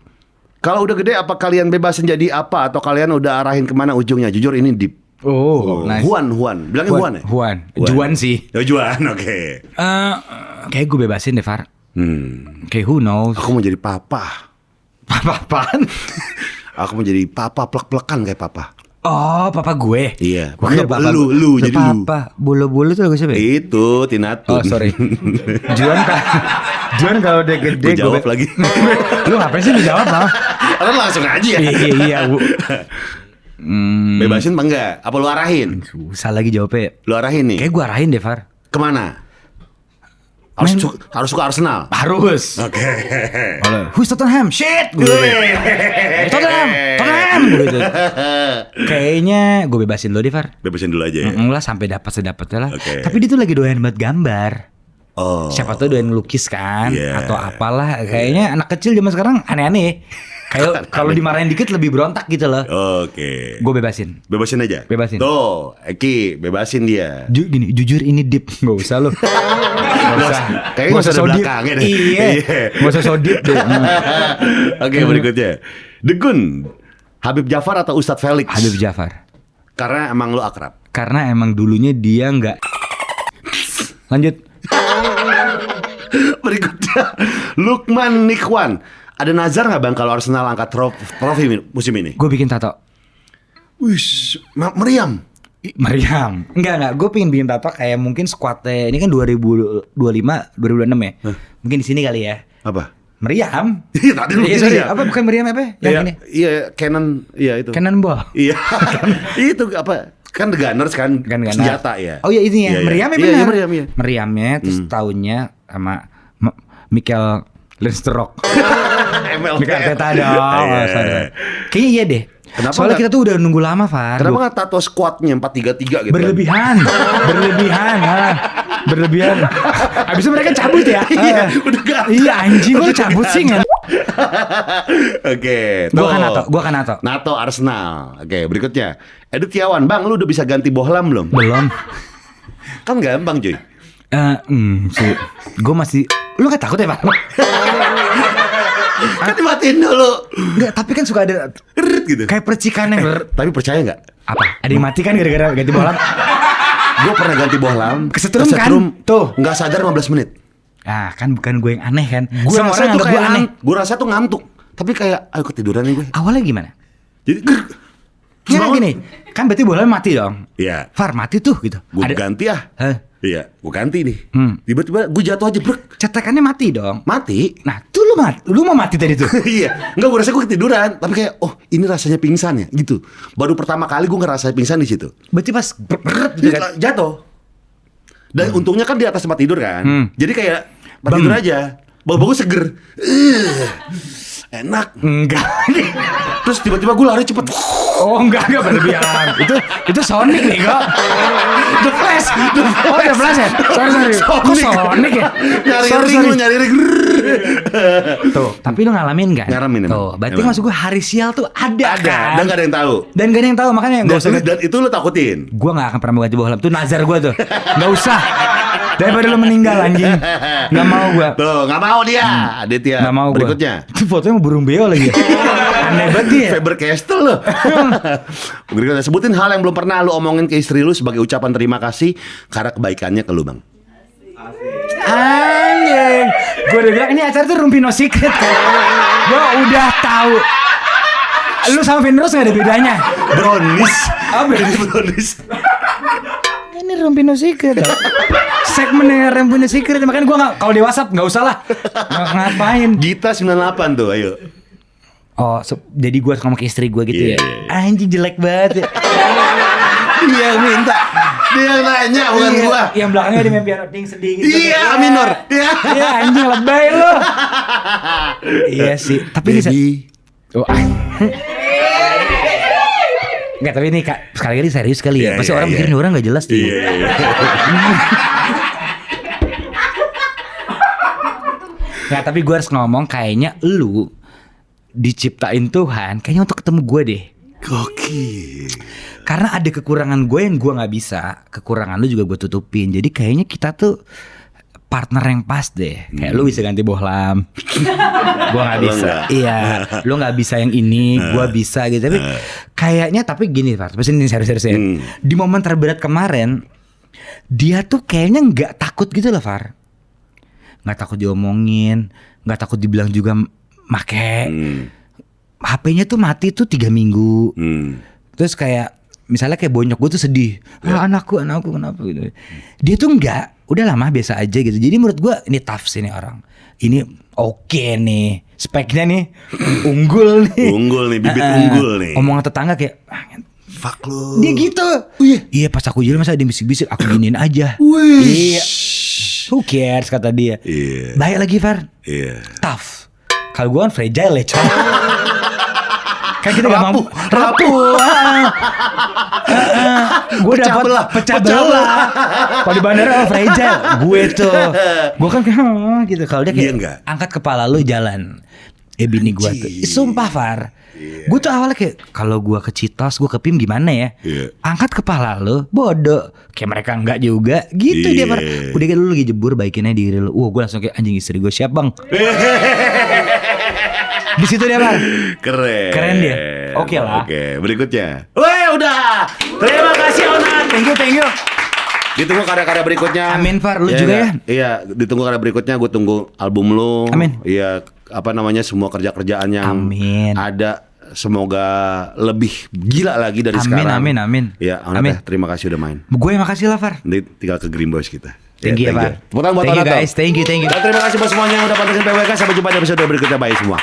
Kalau udah gede apa kalian bebasin jadi apa atau kalian udah arahin kemana ujungnya? Jujur ini deep. Oh, nice. Juan. Bilangnya Juan ya? Juan. Juan sih. Oh, Juan, oke. Kayak gue bebasin deh, Far. Kayak who knows. Aku mau jadi papa. Apa-apaan? Aku mau jadi papa plek-plekan kayak papa. Oh, papa gue. Iya, Makanya papa lu jadi lu. Papa, bulu-bulu tuh lagu siapa ya? Itu Tinatun. Oh, sorry. Juan kalau udah gede Gue jawab lagi. Lu ngapain sih dijawab lah? Orang langsung aja ya. Iya, Bu. Bebasin apa enggak? Apa lu arahin? Susah lagi jawabnya. Lu arahin nih. Kayak gue arahin deh, Far. Kemana? Harus suka Arsenal. Harus. Oke. Who's Tottenham? Shit. Gue. Tottenham. Gue gitu. Kayaknya gue bebasin lo deh, Far. Bebasin dulu aja ya. Lah sampai dapat sedapatnya lah. Oke. Tapi dia tuh lagi doyan banget gambar. Oh. Siapa tuh doyan ngelukis kan? Iya. Atau apalah. Kayaknya anak kecil zaman sekarang aneh-aneh. Kayak kalau dimarahin dikit lebih berontak gitu loh. Oke. Gue bebasin. Bebasin aja. Bebasin. Tuh, Eki, bebasin dia. Gini, jujur ini deep. Gak usah lo. Gak usah. Kayaknya gak usah ada belakangnya deh. Iya. Gak usah so deep deh. Oke, berikutnya. Degun, Habib Jafar atau Ustadz Felix? Habib Jafar. Karena emang lu akrab. Karena emang dulunya dia nggak. Lanjut. Berikutnya, Lukman Nikwan. Ada nazar nggak bang kalau Arsenal angkat trofi musim ini? Gue bikin tato. Wih, meriam. Meriam. Enggak. Gue pengen bikin tato kayak mungkin squadnya ini kan 2025, 2026 ya. Mungkin di sini kali ya. Apa? Meriam. Iya tadi lu sorry. ya. Apa bukan meriam apa? Yang ini. Iya, Canon, iya itu. Cannonball. Iya. Itu apa? Kan The Gunners kan, senjata ya. Oh iya ini ya. Iya, Meriamnya iya. benar. Iya, meriam, iya. Meriamnya terus tahunnya sama Mikel Lundstrøm. Mikel Arteta dong. Iya. Kayaknya iya deh. Kenapa Soalnya nggak- kita tuh udah nunggu lama, Far. Kenapa nggak tato squadnya 4-3-3 gitu? Berlebihan. Berlebihan. Habis itu mereka cabut ya. Iya, udah gak. Iya anjing, kok lu cabut sih nggak? Oke, Gua kan NATO. NATO Arsenal. Oke, berikutnya. Edit Tiawan, Bang, lu udah bisa ganti bohlam belum? Belum. Kan gampang, cuy. Sih. Gue masih. Lu gak takut ya, Pak? Kan dimatiin dulu. Enggak, tapi kan suka ada Rrrt gitu. kayak percikan yang Tapi percaya nggak? apa? Ada yang mati kan gara-gara ganti bola? Gue pernah ganti bohlam. Kesetrum kan? Tuh. Nggak sadar 15 menit. Ah, kan bukan gue yang aneh kan? Gue Semua rasa orang tuh anggap gue kayak aneh. Gue rasa tuh ngantuk. Tapi kayak, ayo ketiduran nih gue. Awalnya gimana? Jadi, Ya kan gini, kan berarti bola mati dong. Iya. Far mati tuh gitu. Gue ganti ah. Hah? Iya, gue ganti nih. Hmm. Tiba-tiba gue jatuh aja, brek. Cetekannya mati dong. Mati. Nah, tuh lu mau mati tadi tuh. Iya, enggak, gue rasa gue ketiduran, tapi kayak oh ini rasanya pingsan ya, gitu. Baru pertama kali gue ngerasain pingsan di situ. Berarti pas gitu kan. Jatuh. Dan untungnya kan di atas tempat tidur kan, jadi kayak tempat Bam. tidur aja. Bau-bau seger, enak. Enggak. Terus tiba-tiba gue lari cepet. Oh enggak berlebihan. itu Sonic nih kok. The Flash. Oh The Flash ya? Sorry. Kok Sonic ya? Nyari ring. Tuh, tapi lu ngalamin kan? Ngalamin emang. Tuh, berarti Emang. maksud gue hari sial tuh ada kan? Dan gak ada yang tahu. Dan gak ada yang tahu, makanya gak usah. Dan itu lo takutin. Gue gak akan pernah mau ganti bohlam. Itu nazar gue tuh. Gak usah. Daripada lu meninggal anjing. Gak mau gue. Tuh, gak mau dia. Aditya. Gak mau gue. Berikutnya. Itu fotonya mau burung beo lagi ya. Aneh banget dia. Faber Castell loh. Berikutnya, sebutin hal yang belum pernah lu omongin ke istri lu sebagai ucapan terima kasih karena kebaikannya ke lu, Bang. Anjing. Gue udah bilang ini acara tuh Rumpi No Secret kan. Gue udah tahu. Lu sama Venus gak ada bedanya. Brownies. Oh, Brownies. Ini Rumpi No Secret. Segmennya Rumpi No Secret. Makanya gue gak, kalau di WhatsApp gak usah lah. Ngapain. Gita 98 tuh, ayo. Oh, jadi gue ngomong ke istri gue gitu Iya, ya. iya, iya. Anjing jelek banget ya. Dia yang minta. Dia yang nanya, bukan Iya, gua. Yang belakangnya dia main piano ding sedih gitu. Iya, minor. Iya. Iya, anjing lebay lu. Iya sih, tapi ini Baby. Oh, enggak, tapi ini Kak, sekali lagi serius kali ya. Iya, Pasti iya, orang iya. mikir ini orang gak jelas tuh. Iya. Nah, tapi gue harus ngomong kayaknya lu diciptain Tuhan kayaknya untuk ketemu gue deh. Gokil. Karena ada kekurangan gue yang gue nggak bisa, kekurangan lu juga gue tutupin. Jadi kayaknya kita tuh partner yang pas deh. Kayak lu bisa ganti bohlam, gue nggak Lu bisa. nggak. Iya, lu nggak bisa yang ini, gue bisa gitu. Tapi kayaknya gini, Far. Terus ini serius ya. Di momen terberat kemarin, dia tuh kayaknya nggak takut gitu loh, Far. Nggak takut diomongin, nggak takut dibilang juga make. HP-nya tuh mati tuh 3 minggu. Terus kayak misalnya kayak bonyok gue tuh sedih. Anakku kenapa gitu. Dia tuh enggak, udah lama biasa aja gitu. Jadi menurut gue ini tough sih nih orang. Ini oke nih. Speknya nih unggul nih. Unggul nih, bibit unggul nih. Omongan tetangga kayak Fuck lu. dia gitu. Iya pas aku jalan masa dia bisik-bisik, aku giniin aja. Wih. Iya. Who cares kata dia. Iya. Baik lagi Far. Iya. Tough. Kalau gue kan fragile ya coy. Kan kita gak mampu. Rapuh. Gue dapat pecah belah. Kalau di bandara fragile. Gue tuh. Gue kan kayak gitu. Kalau dia Dia kayak enggak. angkat kepala lu jalan. Bini gue tuh. Sumpah Far. Gue tuh awalnya kayak kalau gue ke Citos, gue ke PIM gimana ya? Iya. Angkat kepala lu, bodoh. Kayak mereka enggak juga. Gitu dia Far. Iya. Udah kayak lu lagi jebur, baikin aja diri lu. Gue langsung kayak anjing istri gue siap bang. Di situ dia Far. Keren. Keren dia. Oke lah. Oke, berikutnya. Weh, udah. Terima kasih Onat. Thank you. Ditunggu karya-karya berikutnya. Amin, Far. Lu Iya, juga nggak? ya? Iya, ditunggu karya berikutnya. Gue tunggu album lu. Amin. Iya, apa namanya semua kerja-kerjaan yang Amin. ada. Semoga lebih gila lagi dari Amin, sekarang. amin. Iya, Onat Amin. ya, terima kasih udah main. Gue yang makasih lah Far. Nanti tinggal ke Green Boys kita. Thank you ya Far. Tepuk tangan buat Thank you Onat dong. guys. Thank you. Dan terima kasih buat semuanya yang udah pantengin PWK. Sampai jumpa di episode berikutnya. Bye semua.